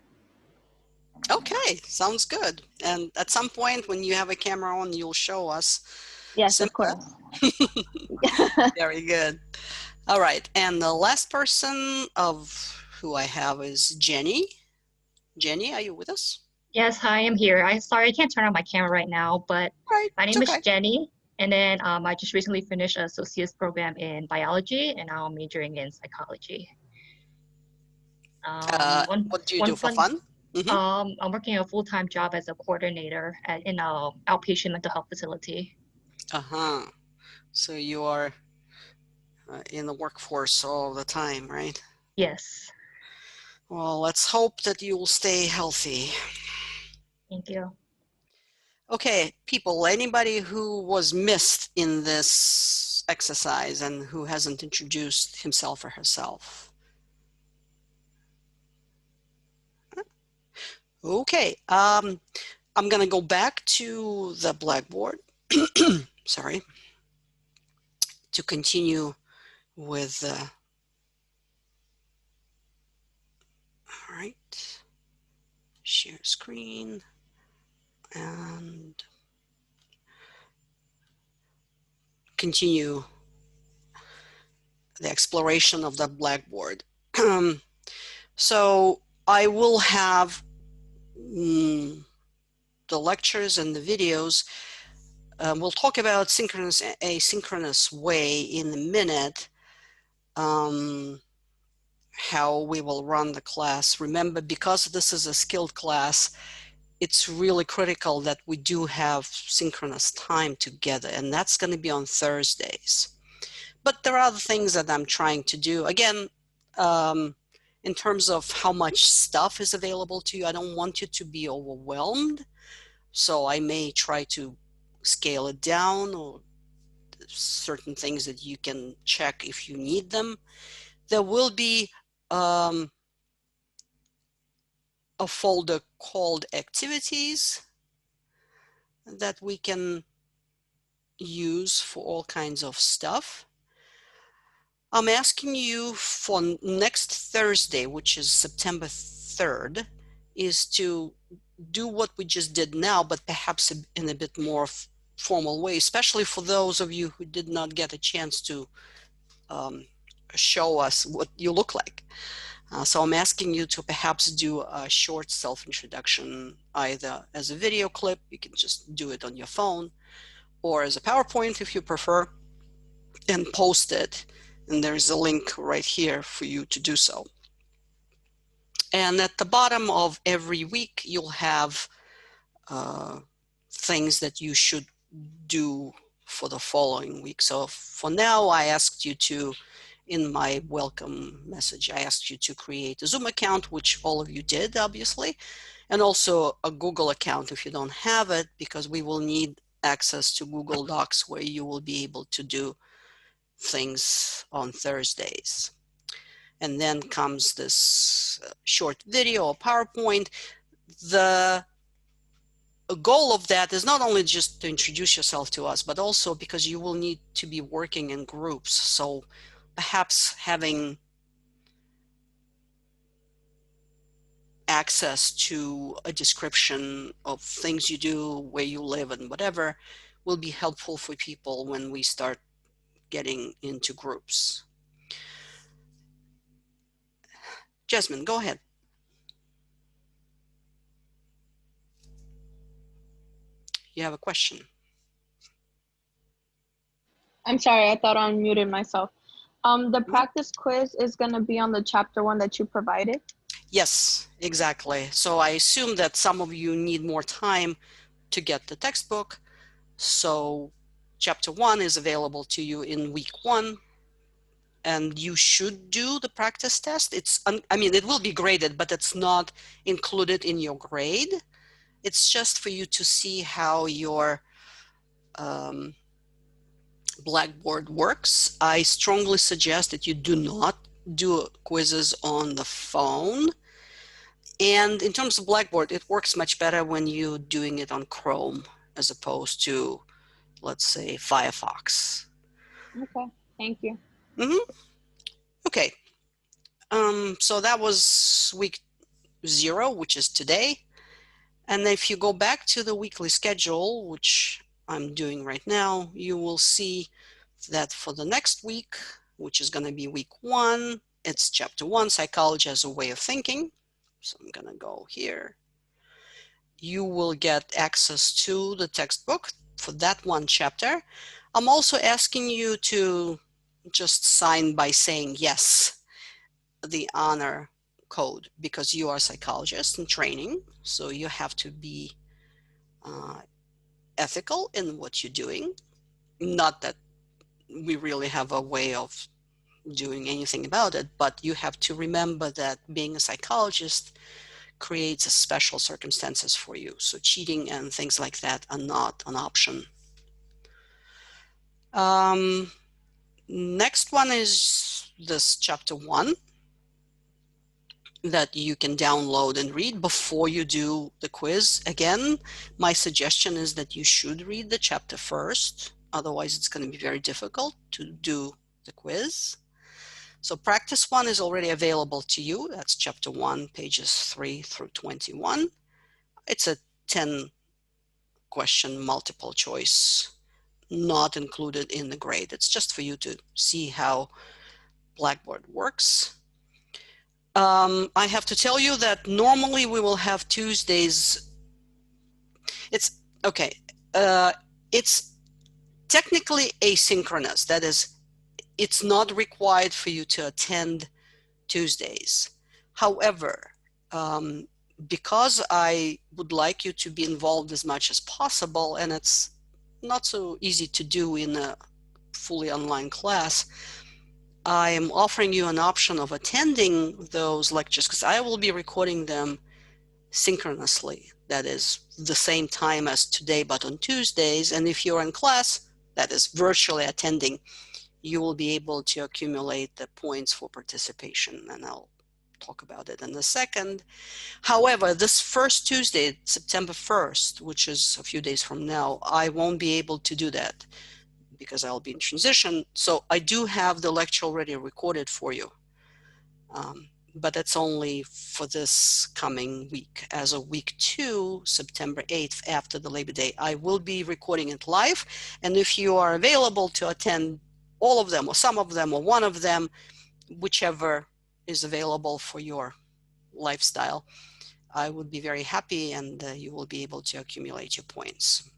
Okay, sounds good. And at some point when you have a camera on, you'll show us. Yes, Simba. of course. Very good. All right, and the last person of who I have is Jenny. Jenny, are you with us? Yes, hi, I'm here. Sorry, I can't turn on my camera right now, but my name is Jenny, and then I just recently finished an associate's program in biology, and now I'm majoring in psychology. What do you do for fun? I'm working a full-time job as a coordinator in an outpatient mental health facility. Uh-huh. So you are in the workforce all the time, right? Yes. Well, let's hope that you will stay healthy. Thank you. Okay, people, anybody who was missed in this exercise and who hasn't introduced himself or herself? Okay, I'm going to go back to the Blackboard, sorry, to continue with, all right, share screen and continue the exploration of the Blackboard. So I will have the lectures and the videos. We'll talk about synchronous, asynchronous way in a minute, how we will run the class. Remember, because this is a skilled class, it's really critical that we do have synchronous time together, and that's going to be on Thursdays. But there are other things that I'm trying to do. Again, in terms of how much stuff is available to you, I don't want you to be overwhelmed. So I may try to scale it down, or certain things that you can check if you need them. There will be a folder called activities that we can use for all kinds of stuff. I'm asking you for next Thursday, which is September 3rd, is to do what we just did now, but perhaps in a bit more formal way, especially for those of you who did not get a chance to show us what you look like. So I'm asking you to perhaps do a short self-introduction, either as a video clip, you can just do it on your phone, or as a PowerPoint if you prefer, and post it. And there's a link right here for you to do so. And at the bottom of every week, you'll have things that you should do for the following week. So for now, I asked you to, in my welcome message, I asked you to create a Zoom account, which all of you did, obviously, and also a Google account if you don't have it, because we will need access to Google Docs where you will be able to do things on Thursdays. And then comes this short video or PowerPoint. The goal of that is not only just to introduce yourself to us, but also because you will need to be working in groups. So perhaps having access to a description of things you do, where you live, and whatever will be helpful for people when we start getting into groups. Jasmine, go ahead. You have a question. I'm sorry, I thought I unmuted myself. The practice quiz is going to be on the chapter 1 that you provided? Yes, exactly. So I assume that some of you need more time to get the textbook. So chapter 1 is available to you in week 1. And you should do the practice test. I mean, it will be graded, but it's not included in your grade. It's just for you to see how your Blackboard works. I strongly suggest that you do not do quizzes on the phone. And in terms of Blackboard, it works much better when you're doing it on Chrome as opposed to, let's say, Firefox. Okay, thank you. Okay. So that was week 0, which is today. And if you go back to the weekly schedule, which I'm doing right now, you will see that for the next week, which is going to be week 1, it's chapter 1, Psychology as a Way of Thinking. So I'm going to go here. You will get access to the textbook for that one chapter. I'm also asking you to just sign by saying yes, the honor code, because you are a psychologist in training. So you have to be ethical in what you're doing. Not that we really have a way of doing anything about it, but you have to remember that being a psychologist creates special circumstances for you. So cheating and things like that are not an option. Next one is this chapter 1 that you can download and read before you do the quiz. Again, my suggestion is that you should read the chapter first. Otherwise, it's going to be very difficult to do the quiz. So practice 1 is already available to you. That's chapter 1, pages 3 through 21. It's a 10 question multiple choice, not included in the grade. It's just for you to see how Blackboard works. I have to tell you that normally we will have Tuesdays. It's okay. It's technically asynchronous. That is, it's not required for you to attend Tuesdays. However, because I would like you to be involved as much as possible, and it's not so easy to do in a fully online class, I am offering you an option of attending those lectures because I will be recording them synchronously. That is the same time as today, but on Tuesdays. And if you're in class, that is virtually attending, you will be able to accumulate the points for participation. And I'll talk about it in a second. However, this first Tuesday, September 1st, which is a few days from now, I won't be able to do that because I'll be in transition. So I do have the lecture already recorded for you. But it's only for this coming week. As of week 2, September 8th, after the Labor Day, I will be recording it live. And if you are available to attend all of them or some of them or one of them, whichever is available for your lifestyle, I would be very happy, and you will be able to accumulate your points.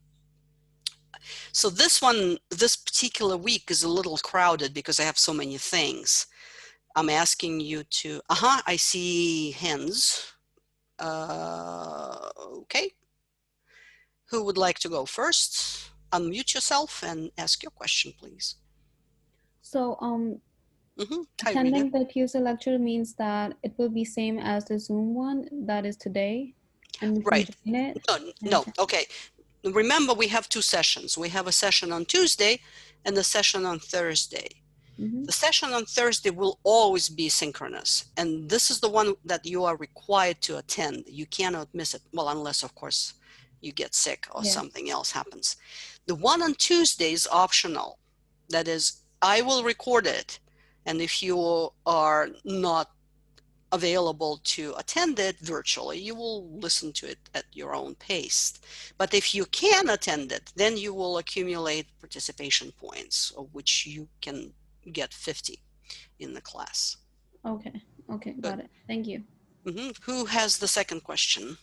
So this particular week is a little crowded because I have so many things. I'm asking you to, I see hands. Okay. Who would like to go first? Unmute yourself and ask your question, please. So, attending the Tuesday lecture means that it will be same as the Zoom one that is today, and we can join it. No. Okay. Remember, we have 2 sessions. We have a session on Tuesday and a session on Thursday. The session on Thursday will always be synchronous, and this is the one that you are required to attend. You cannot miss it. Well, unless, of course, you get sick or something else happens. The one on Tuesday is optional. That is, I will record it, and if you are not available to attend it virtually, you will listen to it at your own pace. But if you can attend it, then you will accumulate participation points, of which you can get 50 in the class. Okay, okay, got it. Thank you. Who has the second question?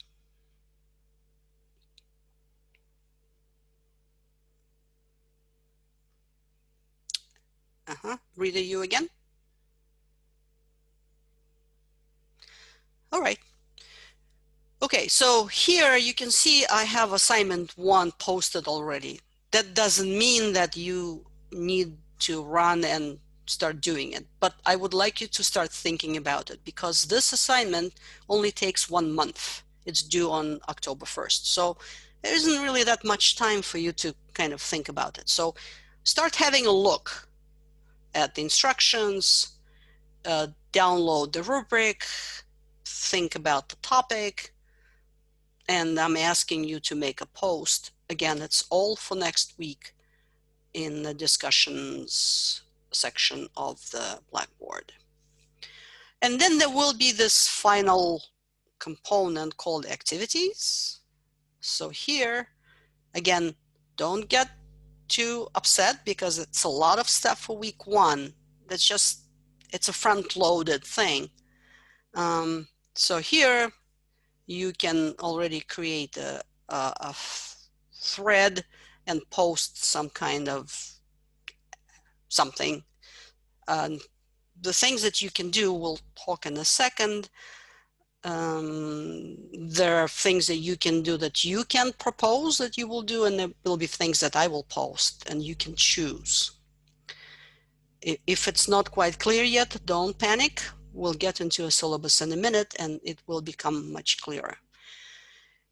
Rita, you again? All right. Okay, so here you can see I have assignment 1 posted already. That doesn't mean that you need to run and start doing it, but I would like you to start thinking about it, because this assignment only takes 1 month. It's due on October 1st. So there isn't really that much time for you to kind of think about it. So start having a look at the instructions, download the rubric, think about the topic, and I'm asking you to make a post. Again, it's all for next week in the discussions section of the Blackboard. And then there will be this final component called activities. So here, again, don't get too upset because it's a lot of stuff for week 1. That's just, it's a front-loaded thing. So here you can already create a thread and post some kind of something. The things that you can do, we'll talk in a second. There are things that you can do that you can propose that you will do, and there will be things that I will post, and you can choose. If it's not quite clear yet, don't panic. We'll get into a syllabus in a minute, and it will become much clearer.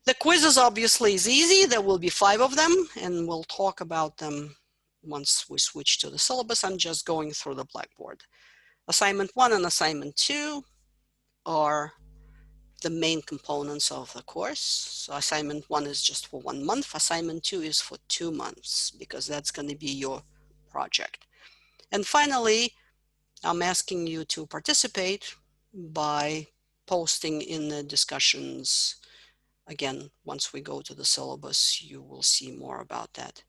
The quizzes obviously is easy. There will be 5 of them, and we'll talk about them once we switch to the syllabus. I'm just going through the Blackboard. Assignment 1 and assignment 2 are the main components of the course. So assignment 1 is just for 1 month. Assignment 2 is for 2 months, because that's going to be your project. And finally, I'm asking you to participate by posting in the discussions. Again, once we go to the syllabus, you will see more about that.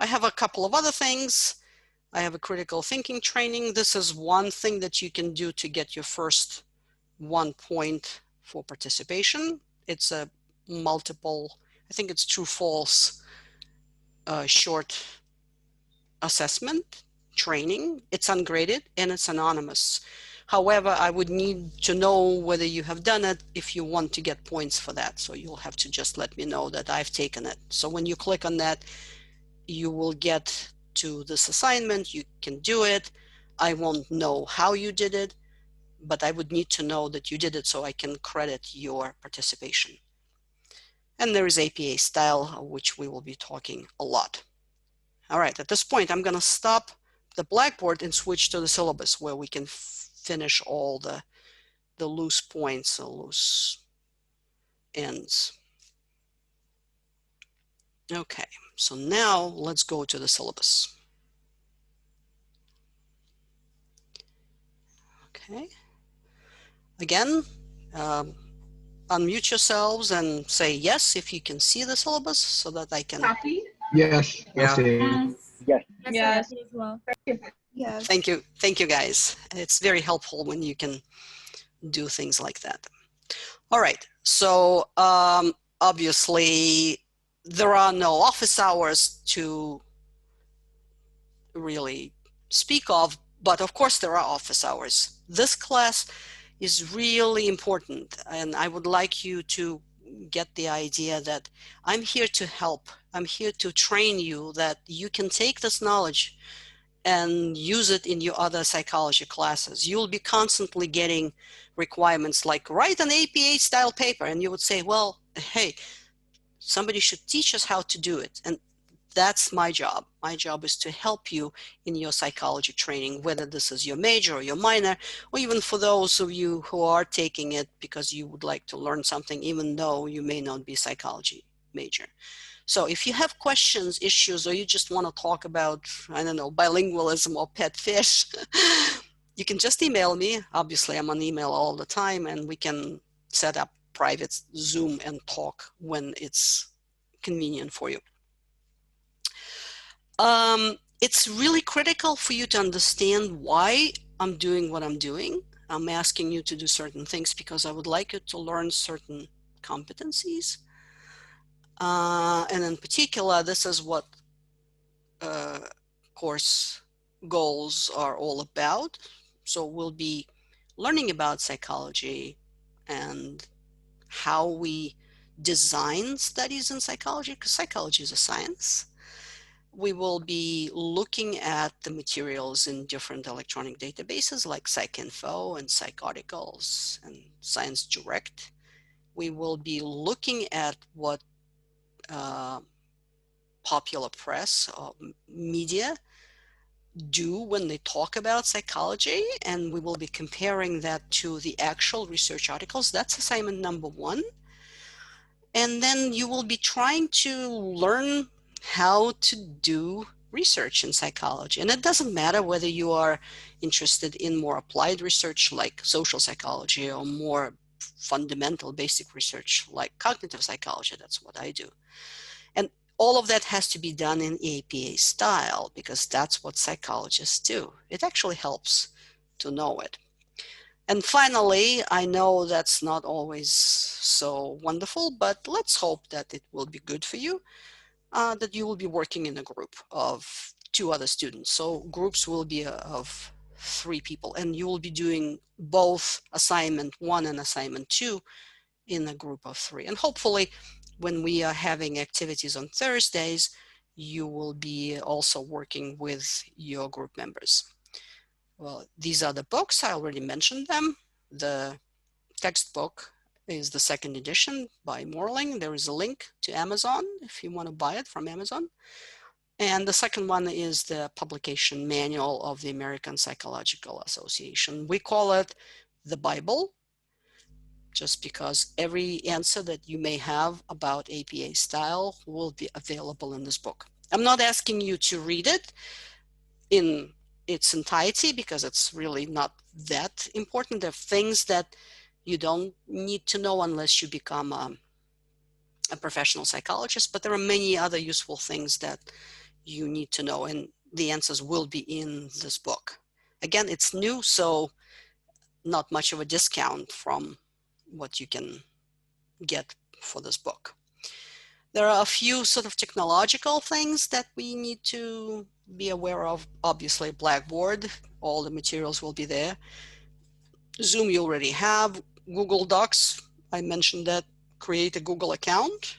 I have a couple of other things. I have a critical thinking training. This is one thing that you can do to get your first 1 point for participation. It's a multiple, I think it's true-false short assessment training. It's ungraded and it's anonymous. However, I would need to know whether you have done it if you want to get points for that. So you'll have to just let me know that I've taken it. So when you click on that, you will get to this assignment. You can do it. I won't know how you did it, but I would need to know that you did it so I can credit your participation. And there is APA style, which we will be talking a lot. All right, at this point, I'm going to stop the Blackboard and switch to the syllabus, where we can finish all the loose points or loose ends. Okay, so now let's go to the syllabus. Okay. Again, unmute yourselves and say yes if you can see the syllabus so that I can. Copy? Yes. Yes. Yes. Yes. As well. Yes. Thank you. Thank you, guys. It's very helpful when you can do things like that. All right. So obviously, there are no office hours to really speak of, but of course there are office hours. This class is really important, and I would like you to get the idea that I'm here to help. I'm here to train you that you can take this knowledge and use it in your other psychology classes. You'll be constantly getting requirements like write an APA style paper, and you would say, well, hey, somebody should teach us how to do it. And that's my job. My job is to help you in your psychology training, whether this is your major or your minor, or even for those of you who are taking it because you would like to learn something, even though you may not be a psychology major. So if you have questions, issues, or you just want to talk about, I don't know, bilingualism or pet fish, you can just email me. Obviously, I'm on email all the time, and we can set up private Zoom and talk when it's convenient for you. It's really critical for you to understand why I'm doing what I'm doing. I'm asking you to do certain things because I would like you to learn certain competencies. And in particular, this is what course goals are all about. So we'll be learning about psychology and how we design studies in psychology, because psychology is a science. We will be looking at the materials in different electronic databases like PsycInfo and PsychArticles and Science Direct. We will be looking at what popular press or media do when they talk about psychology, and we will be comparing that to the actual research articles. That's assignment number 1. And then you will be trying to learn how to do research in psychology. And it doesn't matter whether you are interested in more applied research like social psychology or more fundamental basic research like cognitive psychology. That's what I do. And all of that has to be done in APA style because that's what psychologists do. It actually helps to know it. And finally, I know that's not always so wonderful, but let's hope that it will be good for you, that you will be working in a group of 2 other students. So groups will be of 3 people, and you will be doing both assignment 1 and assignment 2 in a group of 3. And hopefully, when we are having activities on Thursdays, you will be also working with your group members. Well, these are the books. I already mentioned them. The textbook is the 2nd edition by Morling. There is a link to Amazon if you want to buy it from Amazon. And the second one is the publication manual of the American Psychological Association. We call it the Bible, just because every answer that you may have about APA style will be available in this book. I'm not asking you to read it in its entirety because it's really not that important. There are things that you don't need to know unless you become a professional psychologist, but there are many other useful things that you need to know, and the answers will be in this book. Again, it's new, so not much of a discount from what you can get for this book. There are a few sort of technological things that we need to be aware of. Obviously, Blackboard, all the materials will be there. Zoom you already have. Google Docs, I mentioned that. Create a Google account.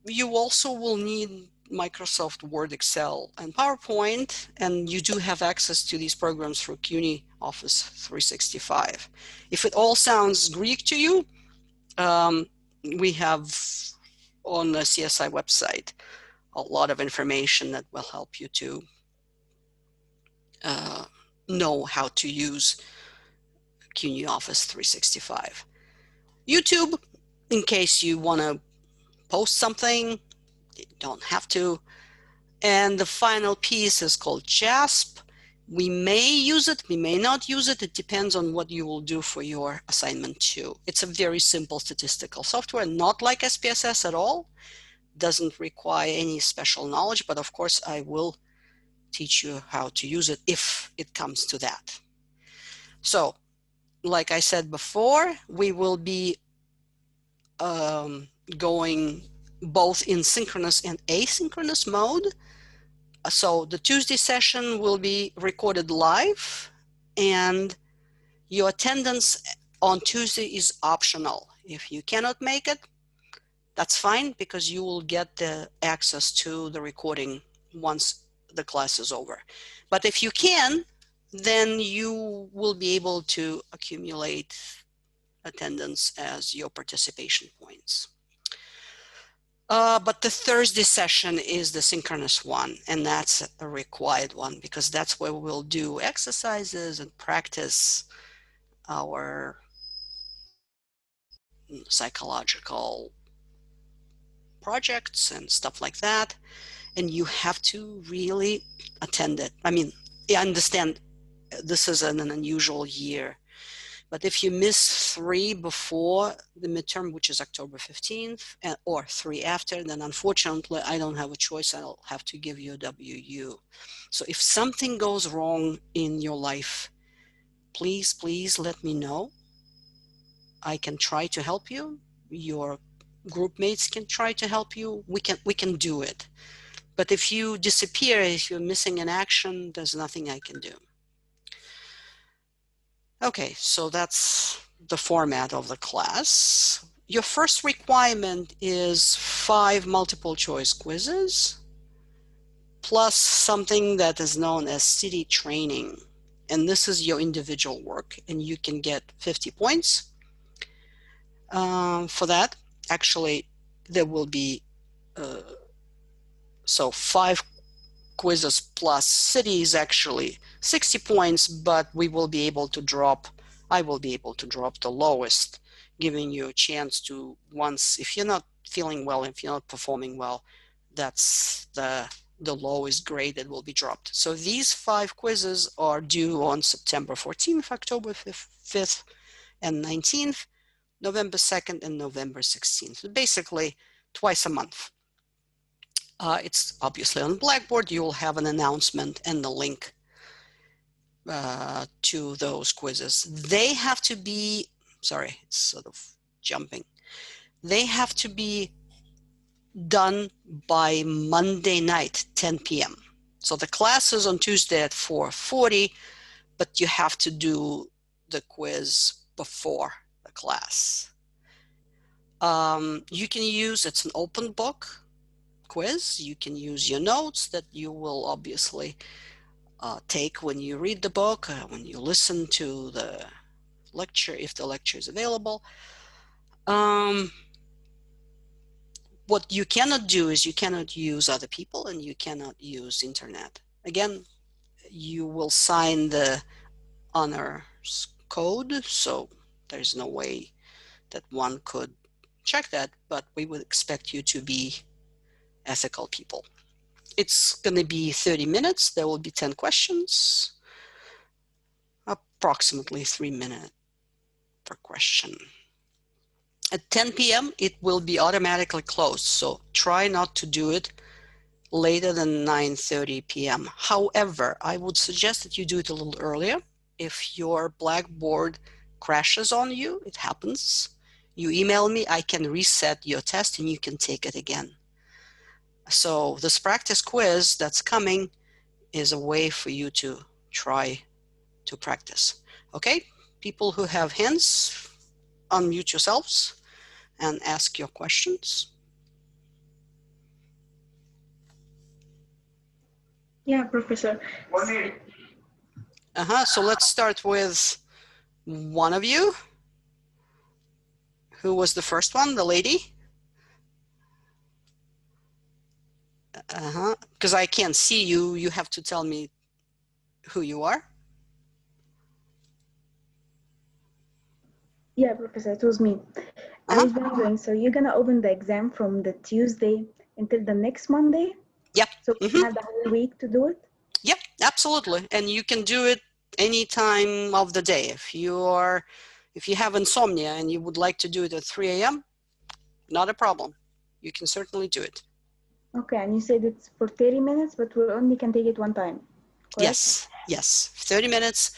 You also will need Microsoft Word, Excel, and PowerPoint, and you do have access to these programs through CUNY Office 365. If it all sounds Greek to you, we have on the CSI website a lot of information that will help you to know how to use CUNY Office 365. YouTube, in case you want to post something, you don't have to. And the final piece is called JASP. We may use it, we may not use it. It depends on what you will do for your assignment 2. It's a very simple statistical software, not like SPSS at all. Doesn't require any special knowledge, but of course I will teach you how to use it if it comes to that. So, like I said before, we will be going both in synchronous and asynchronous mode. So the Tuesday session will be recorded live, and your attendance on Tuesday is optional. If you cannot make it, that's fine, because you will get the access to the recording once the class is over. But if you can, then you will be able to accumulate attendance as your participation points. But the Thursday session is the synchronous one, and that's a required one because that's where we'll do exercises and practice our psychological projects and stuff like that. And you have to really attend it. I mean, I understand this is an unusual year, but if you miss 3 before the midterm, which is October 15th, or 3 after, then unfortunately I don't have a choice. I'll have to give you a WU. So if something goes wrong in your life, please, please let me know. I can try to help you. Your group mates can try to help you. We can do it. But if you disappear, if you're missing in action, there's nothing I can do. Okay, so that's the format of the class. Your first requirement is 5 multiple choice quizzes plus something that is known as city training. And this is your individual work, and you can get 50 points for that. Actually, there will be so 5 quizzes plus cities, actually 60 points, but we will be able to drop, I will be able to drop the lowest, giving you a chance to, once, if you're not feeling well, if you're not performing well, that's the lowest grade that will be dropped. So these 5 quizzes are due on September 14th, October 5th and 19th, November 2nd and November 16th. So basically twice a month. It's obviously on Blackboard. You will have an announcement and the link to those quizzes. They have to be, sorry, it's sort of jumping. They have to be done by Monday night, 10 p.m. So the class is on Tuesday at 4:40, but you have to do the quiz before the class. You can use, it's an open book quiz. You can use your notes that you will obviously take when you read the book, when you listen to the lecture, if the lecture is available. What you cannot do is you cannot use other people and you cannot use internet. Again, you will sign the honors code, so there's no way that one could check that, but we would expect you to be ethical people. It's going to be 30 minutes. There will be 10 questions, approximately 3 minutes per question. At 10 p.m., it will be automatically closed, so try not to do it later than 9:30 p.m. However, I would suggest that you do it a little earlier. If your Blackboard crashes on you, it happens. You email me, I can reset your test and you can take it again. So this practice quiz that's coming is a way for you to try to practice. Okay, people who have hands, unmute yourselves and ask your questions. Yeah, Professor. So let's start with one of you. Who was the first one? The lady? Because I can't see you. You have to tell me who you are. Yeah, Professor, it was me. I was wondering, so you're gonna open the exam from the Tuesday until the next Monday? Yep. So we have the whole week to do it? Yep, absolutely. And you can do it any time of the day. If you have insomnia and you would like to do it at 3 a.m., not a problem. You can certainly do it. Okay, and you said it's for 30 minutes, but we only can take it one time, correct? Yes. 30 minutes,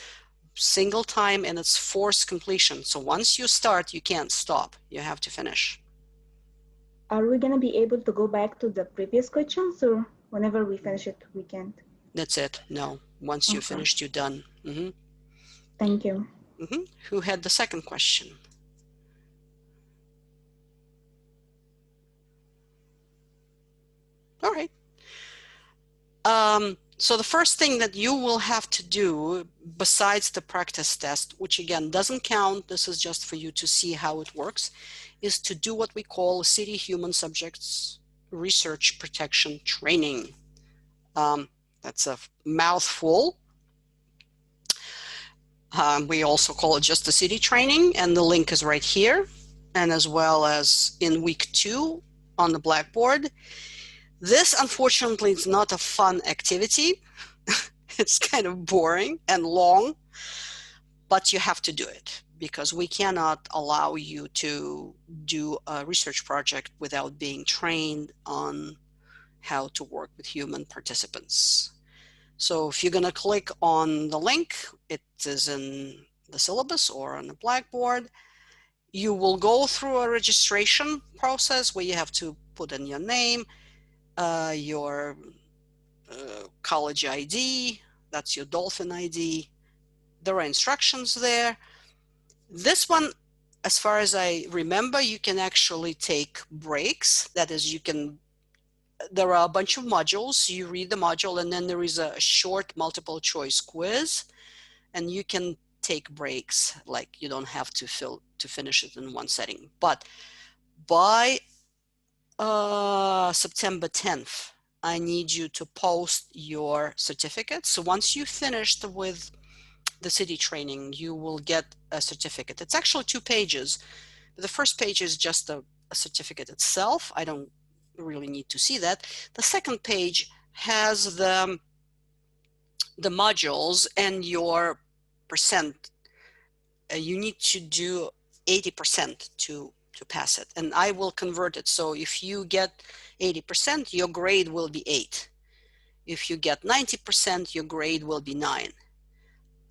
single time, and it's forced completion. So once you start, you can't stop. You have to finish. Are we going to be able to go back to the previous questions, or whenever we finish it, we can't? That's it. No. Once you're finished, you're done. Thank you. Who had the second question? All right. So the first thing that you will have to do, besides the practice test, which again doesn't count, this is just for you to see how it works, is to do what we call City Human Subjects Research Protection Training. That's a mouthful. We also call it just the city training, and the link is right here, and as well as in week 2 on the Blackboard. This, unfortunately, is not a fun activity. It's kind of boring and long, but you have to do it because we cannot allow you to do a research project without being trained on how to work with human participants. So if you're going to click on the link, it is in the syllabus or on the Blackboard. You will go through a registration process where you have to put in your name, your college ID, that's your Dolphin ID. There are instructions there. This one, as far as I remember, you can actually take breaks. That is, there are a bunch of modules. You read the module, and then there is a short multiple choice quiz, and you can take breaks. Like, you don't have to finish it in one setting. But by September 10th, I need you to post your certificate. So once you finished with the city training, you will get a certificate. It's actually 2 pages. The first page is just a certificate itself. I don't really need to see that. The second page has the modules and your percent. You need to do 80% to pass it, and I will convert it. So if you get 80%, your grade will be 8. If you get 90%, your grade will be 9.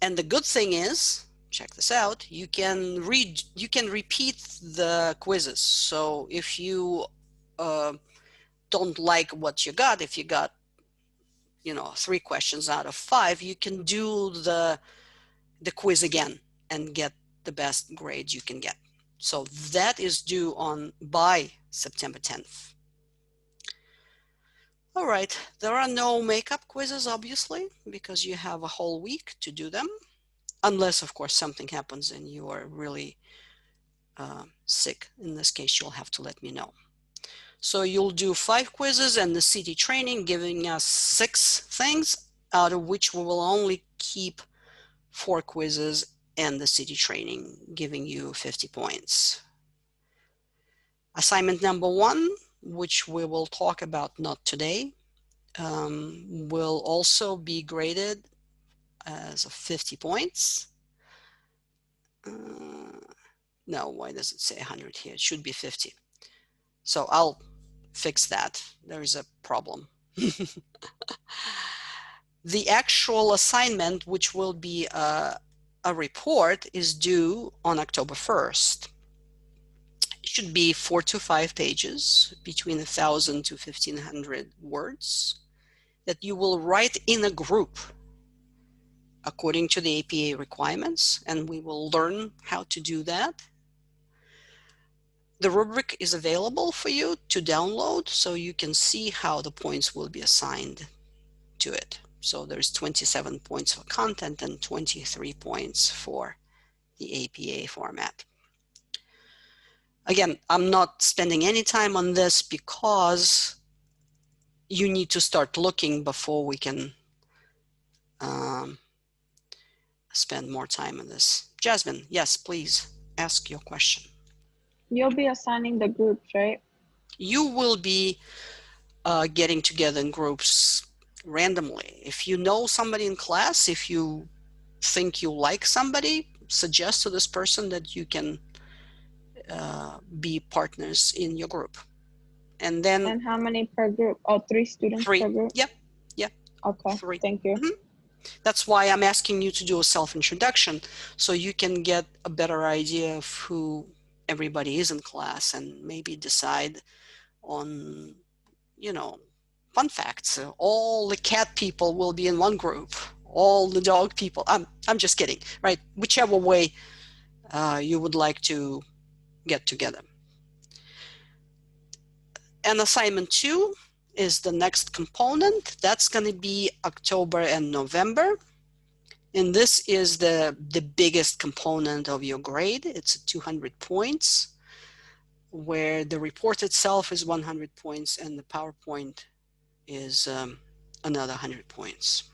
And the good thing is, check this out, you can repeat the quizzes. So if you don't like what you got, if you got 3 questions out of 5, you can do the quiz again and get the best grades you can get. So that is due by September 10th. All right, there are no makeup quizzes, obviously, because you have a whole week to do them, unless, of course, something happens and you are really sick. In this case, you'll have to let me know. So you'll do 5 quizzes and the city training, giving us 6 things, out of which we will only keep 4 quizzes and the city training, giving you 50 points. Assignment number 1, which we will talk about not today, will also be graded as 50 points. No, why does it say 100 here? It should be 50. So I'll fix that. There is a problem. The actual assignment, which will be a report, is due on October 1st. It should be 4 to 5 pages, between 1,000 to 1,500 words, that you will write in a group according to the APA requirements, and we will learn how to do that. The rubric is available for you to download, so you can see how the points will be assigned to it. So there's 27 points for content and 23 points for the APA format. Again, I'm not spending any time on this because you need to start looking before we can spend more time on this. Jasmine, yes, please ask your question. You'll be assigning the groups, right? You will be getting together in groups randomly. If you know somebody in class, if you think you like somebody, suggest to this person that you can be partners in your group. And then. And how many per group? Oh, 3 students 3. per group? Yep. Okay, 3. thank you. Mm-hmm. That's why I'm asking you to do a self-introduction, so you can get a better idea of who everybody is in class and maybe decide on, fun facts. All the cat people will be in one group. All the dog people. I'm just kidding, right? Whichever way you would like to get together. And assignment 2 is the next component. That's going to be October and November. And this is the biggest component of your grade. It's 200 points, where the report itself is 100 points and the PowerPoint is another 100 points.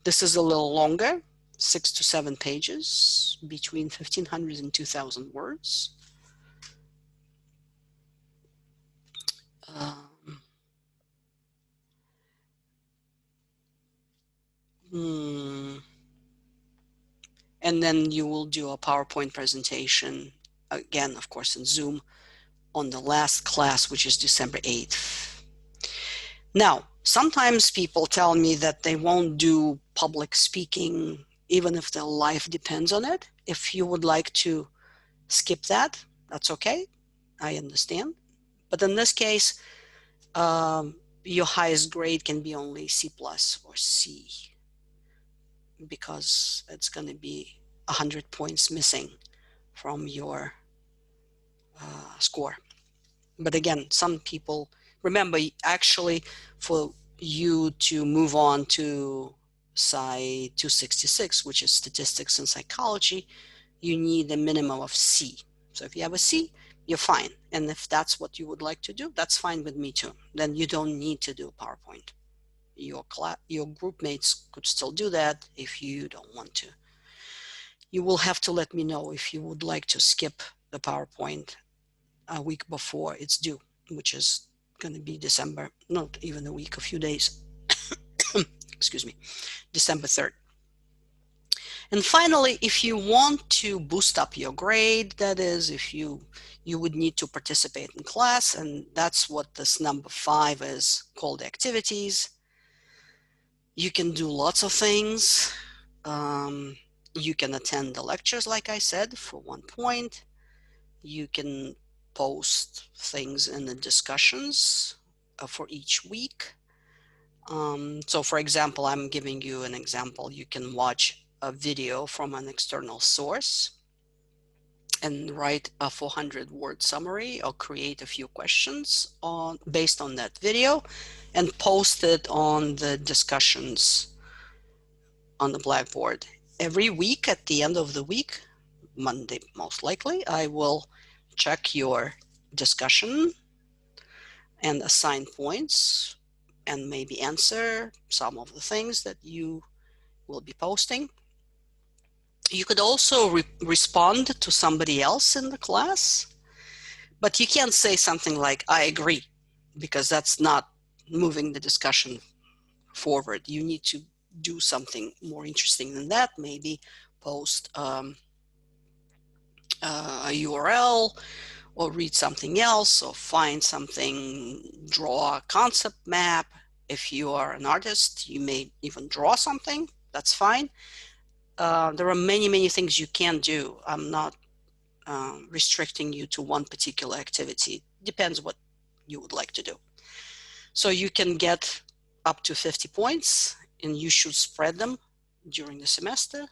This is a little longer, 6 to 7 pages, between 1,500 and 2,000 words. And then you will do a PowerPoint presentation, again, of course, in Zoom, on the last class, which is December 8th. Now, sometimes people tell me that they won't do public speaking, even if their life depends on it. If you would like to skip that, that's okay. I understand. But in this case, your highest grade can be only C+ or C, because it's going to be 100 points missing from your score. But again, some people, remember, actually, for you to move on to Sci 266, which is statistics and psychology, you need a minimum of C. So if you have a C, you're fine. And if that's what you would like to do, that's fine with me too. Then you don't need to do PowerPoint. Your group mates could still do that if you don't want to. You will have to let me know if you would like to skip the PowerPoint a week before it's due, which is going to be December, not even a week, a few days. Excuse me, December 3rd. And finally, if you want to boost up your grade, that is, if you would need to participate in class, and that's what this number 5 is called, activities. You can do lots of things. You can attend the lectures, like I said, for 1 point. You can post things in the discussions for each week. So for example, I'm giving you an example. You can watch a video from an external source and write a 400-word summary or create a few questions based on that video and post it on the discussions on the Blackboard. Every week, at the end of the week, Monday most likely, I will check your discussion and assign points and maybe answer some of the things that you will be posting. You could also respond to somebody else in the class, but you can't say something like, I agree, because that's not moving the discussion forward. You need to do something more interesting than that, maybe post a URL or read something else or find something, draw a concept map. If you are an artist, you may even draw something. That's fine. There are many things you can do. I'm not restricting you to one particular activity. Depends what you would like to do. So you can get up to 50 points, and you should spread them during the semester.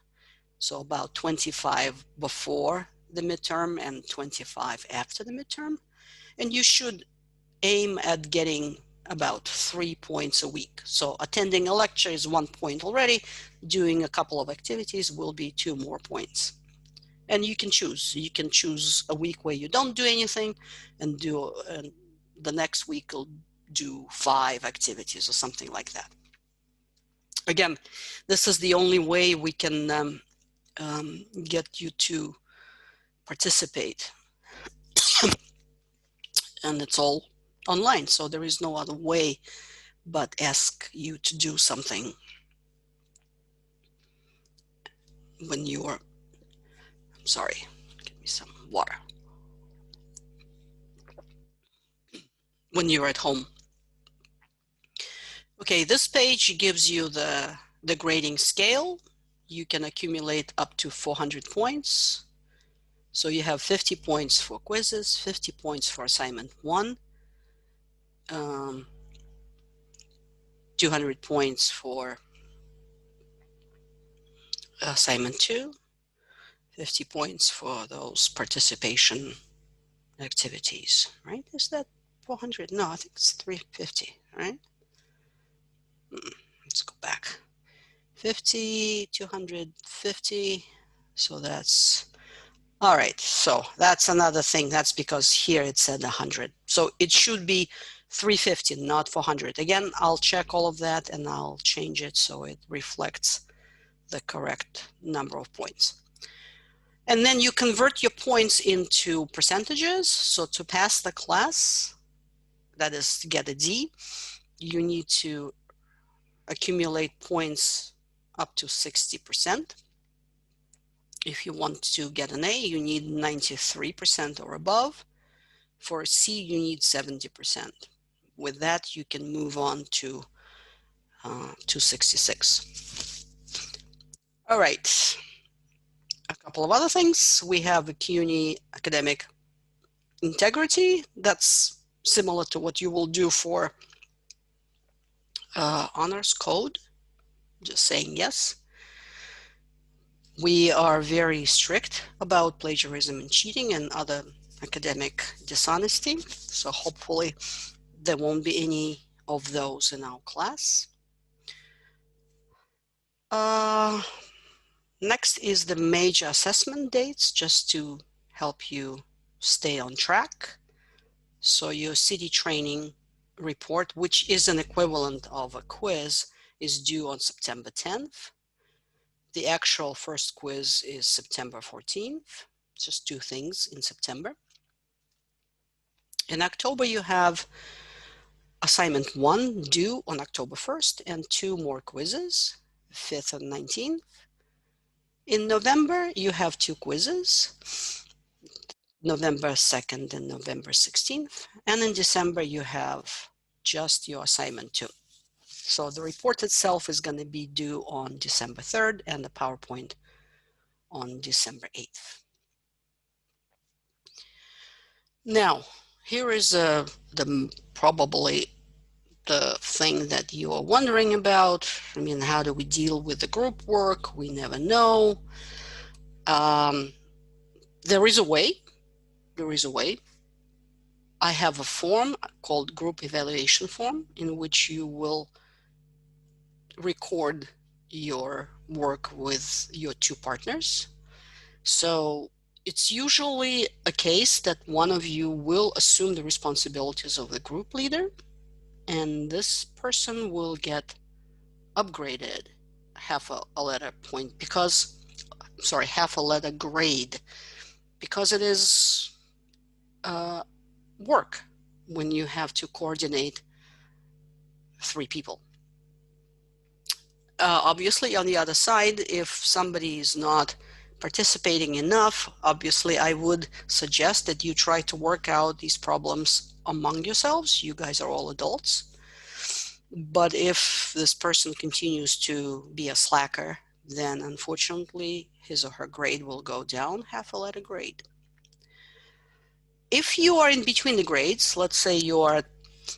So about 25 before the midterm and 25 after the midterm. And you should aim at getting about 3 points a week. So attending a lecture is 1 point already. Doing a couple of activities will be 2 more points. And you can choose. You can choose a week where you don't do anything and do the next week you'll do 5 activities or something like that. Again, this is the only way we can get you to participate. And it's all online, so there is no other way but ask you to do something when you're, sorry, give me some water. When you're at home. Okay, this page gives you the grading scale. You can accumulate up to 400 points. So you have 50 points for quizzes, 50 points for assignment 1, 200 points for assignment 2, 50 points for those participation activities, right? Is that 400? No, I think it's 350, right? Let's go back. 50, 250, so that's, all right, so that's another thing. That's because here it said 100. So it should be 350, not 400. Again, I'll check all of that and I'll change it so it reflects the correct number of points. And then you convert your points into percentages. So to pass the class, that is to get a D, you need to accumulate points up to 60%. If you want to get an A, you need 93% or above. For a C, you need 70%. With that, you can move on to 266. All right. A couple of other things. We have a CUNY academic integrity. That's similar to what you will do for honors code. Just saying yes. We are very strict about plagiarism and cheating and other academic dishonesty. So hopefully there won't be any of those in our class. Next is the major assessment dates, just to help you stay on track. So your city training report, which is an equivalent of a quiz, is due on September 10th. The actual first quiz is September 14th, just 2 things in September. In October, you have assignment 1 due on October 1st and 2 more quizzes, 5th and 19th. In November, you have 2 quizzes, November 2nd and November 16th. And in December, you have just your assignment 2. So the report itself is going to be due on December 3rd and the PowerPoint on December 8th. Now, here is probably the thing that you are wondering about. I mean, how do we deal with the group work? We never know. There is a way. There is a way. I have a form called group evaluation form in which you will record your work with your 2 partners. So it's usually a case that one of you will assume the responsibilities of the group leader, and this person will get upgraded half a letter point because, sorry, half a letter grade, because it is work when you have to coordinate 3 people. Obviously, on the other side, if somebody is not participating enough, obviously I would suggest that you try to work out these problems among yourselves. You guys are all adults. But if this person continues to be a slacker, then unfortunately his or her grade will go down half a letter grade. If you are in between the grades, let's say you are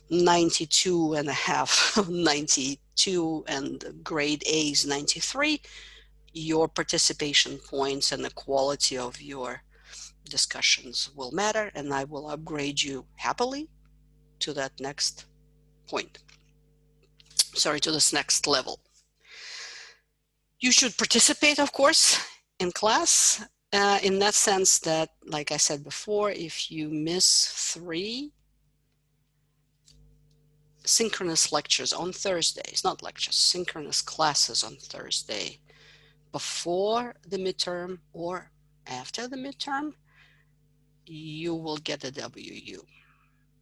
92 and a half, 92 and grade A is 93, your participation points and the quality of your discussions will matter, and I will upgrade you happily to that next point. Sorry, to this next level. You should participate, of course, in class in that sense that, like I said before, if you miss 3 synchronous lectures on Thursdays, not lectures, synchronous classes on Thursday, before the midterm or after the midterm, you will get a WU.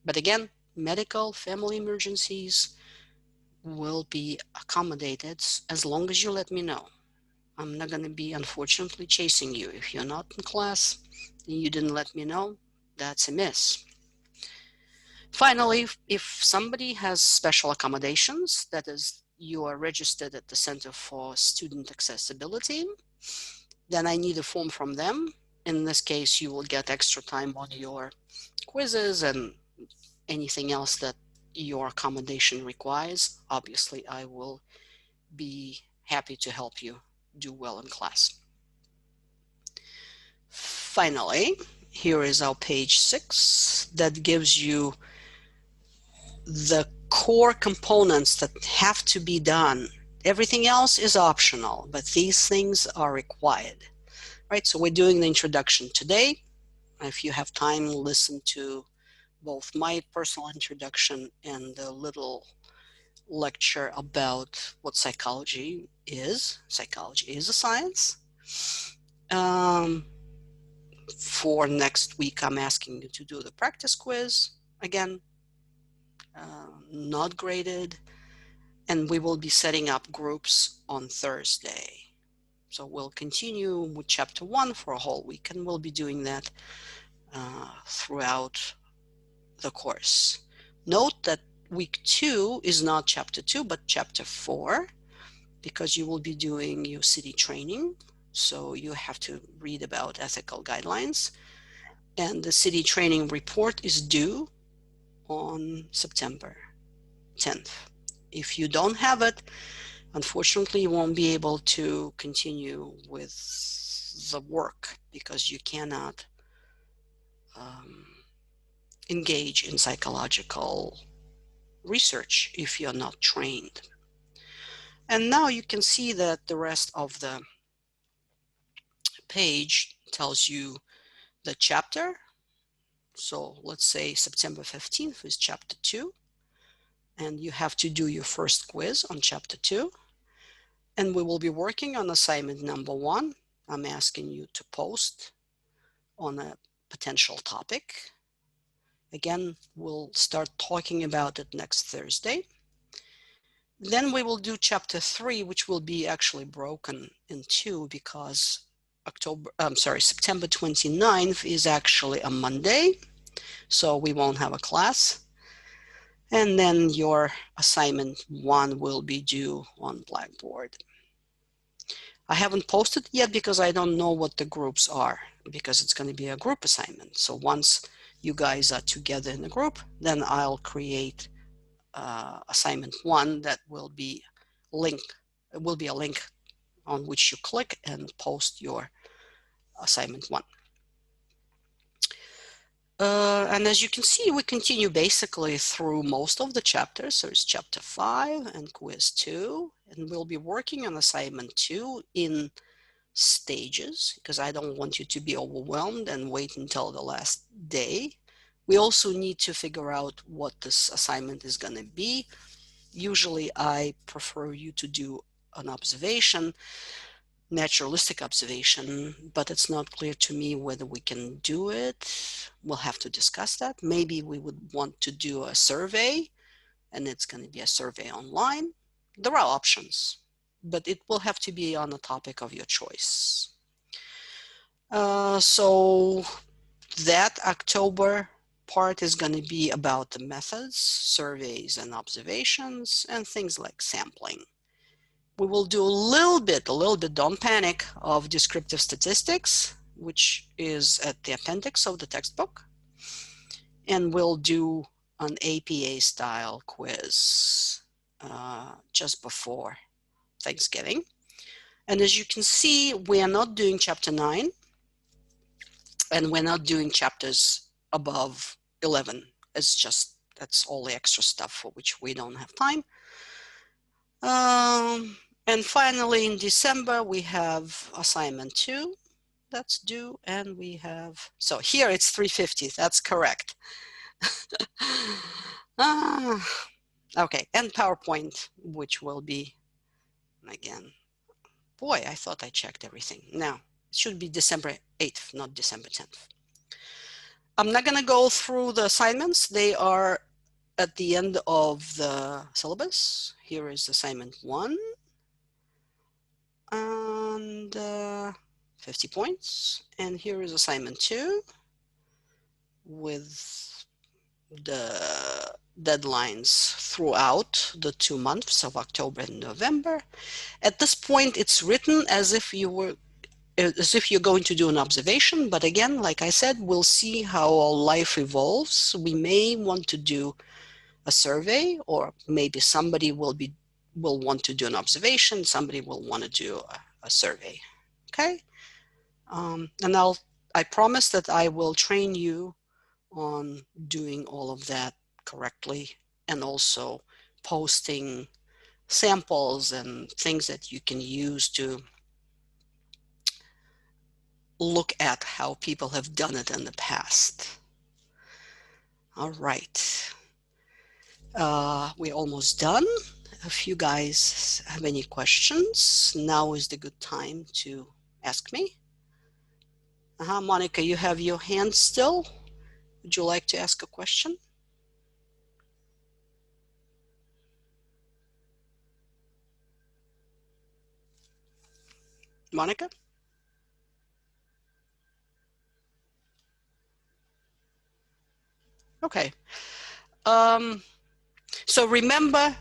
But again, medical, family emergencies will be accommodated as long as you let me know. I'm not going to be, unfortunately, chasing you. If you're not in class and you didn't let me know, that's a miss. Finally, if somebody has special accommodations, that is, you are registered at the Center for Student Accessibility, then I need a form from them. In this case, you will get extra time on your quizzes and anything else that your accommodation requires. Obviously, I will be happy to help you do well in class. Finally, here is our page 6 that gives you the core components that have to be done. Everything else is optional, but these things are required. Right, so we're doing the introduction today. If you have time, listen to both my personal introduction and the little lecture about what psychology is. Psychology is a science. For next week, I'm asking you to do the practice quiz. Again, not graded. And we will be setting up groups on Thursday. So we'll continue with chapter 1 for a whole week, and we'll be doing that throughout the course. Note that week 2 is not chapter 2, but chapter 4, because you will be doing your city training. So you have to read about ethical guidelines. And the city training report is due on September 10th. If you don't have it, unfortunately, you won't be able to continue with the work because you cannot engage in psychological research if you're not trained. And now you can see that the rest of the page tells you the chapter. So let's say September 15th is chapter 2, and you have to do your first quiz on chapter 2. And we will be working on assignment number 1. I'm asking you to post on a potential topic. Again, we'll start talking about it next Thursday. Then we will do chapter 3, which will be actually broken in 2 because September 29th is actually a Monday, so we won't have a class. And then your assignment 1 will be due on Blackboard. I haven't posted yet because I don't know what the groups are, because it's going to be a group assignment. So once you guys are together in a group, then I'll create assignment 1 that will be a link on which you click and post your assignment 1. And as you can see, we continue basically through most of the chapters. So it's chapter 5 and quiz 2, and we'll be working on assignment 2 in stages because I don't want you to be overwhelmed and wait until the last day. We also need to figure out what this assignment is going to be. Usually I prefer you to do an observation, naturalistic observation, but it's not clear to me whether we can do it. We'll have to discuss that. Maybe we would want to do a survey, and it's going to be a survey online. There are options, but it will have to be on a topic of your choice. So that October part is going to be about the methods, surveys, and observations, and things like sampling. We will do a little bit, don't panic, of descriptive statistics, which is at the appendix of the textbook. And we'll do an APA style quiz just before Thanksgiving. And as you can see, we are not doing chapter 9, and we're not doing chapters above 11. That's all the extra stuff for which we don't have time. And finally, in December, we have assignment 2 that's due, and we have, so here it's 350, that's correct. Okay, and PowerPoint, which will be, again, boy, I thought I checked everything. No, it should be December 8th, not December 10th. I'm not going to go through the assignments. They are at the end of the syllabus. Here is assignment 1. And 50 points. And here is assignment 2 with the deadlines throughout the 2 months of October and November. At this point, it's written as if you're going to do an observation, but again, like I said, we'll see how our life evolves. We may want to do a survey, or maybe somebody will want to do an observation, somebody will want to do a survey. Okay, and I promise that I will train you on doing all of that correctly, and also posting samples and things that you can use to look at how people have done it in the past. All right, we're almost done. If you guys have any questions, now is the good time to ask me. Monica, you have your hand still. Would you like to ask a question? Monica? Okay. So remember,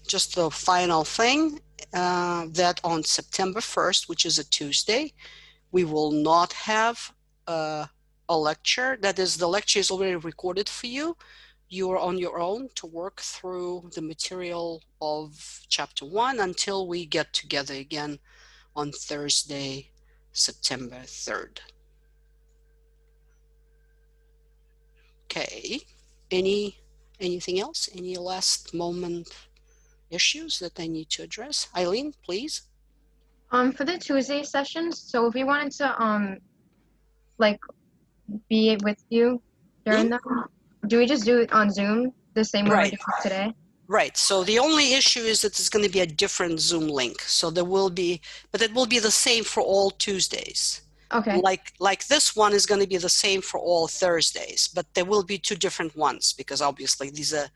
just the final thing, that on September 1st, which is a Tuesday, we will not have a lecture. That is, the lecture is already recorded for you. You are on your own to work through the material of chapter 1 until we get together again on Thursday, September 3rd. Okay. Anything else? Any last moment issues that I need to address? Eileen, please. For the Tuesday sessions, so if we wanted to like be with you during them, do we just do it on Zoom the same way we're doing it today? Right. So the only issue is that it's going to be a different Zoom link. So there will be, but it will be the same for all Tuesdays. Okay. Like this one is going to be the same for all Thursdays, but there will be 2 different ones because obviously these are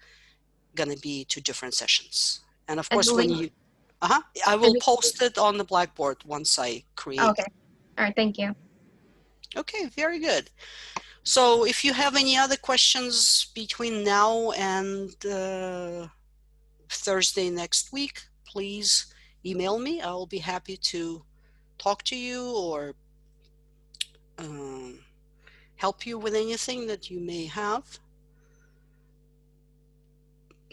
going to be 2 different sessions. And of course, when you, I will post it on the Blackboard once I create. Okay. All right. Thank you. Okay. Very good. So if you have any other questions between now and Thursday next week, please email me. I'll be happy to talk to you or help you with anything that you may have.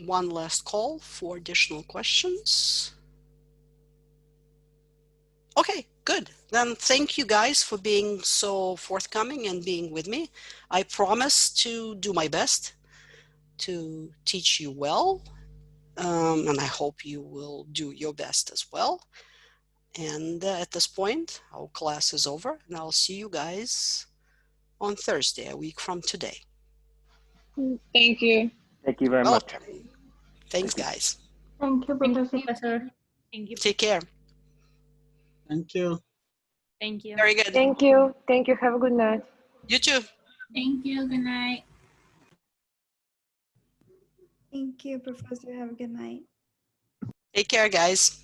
One last call for additional questions. Okay, good. Then thank you guys for being so forthcoming and being with me. I promise to do my best to teach you well, and I hope you will do your best as well. And at this point, our class is over, and I'll see you guys on Thursday, a week from today. Thank you. Thank you very much. Thanks, guys. Thank you, Professor. Thank you. Take care. Thank you. Thank you. Very good. Thank you. Thank you. Have a good night. You too. Thank you. Good night. Thank you, Professor. Have a good night. Take care, guys.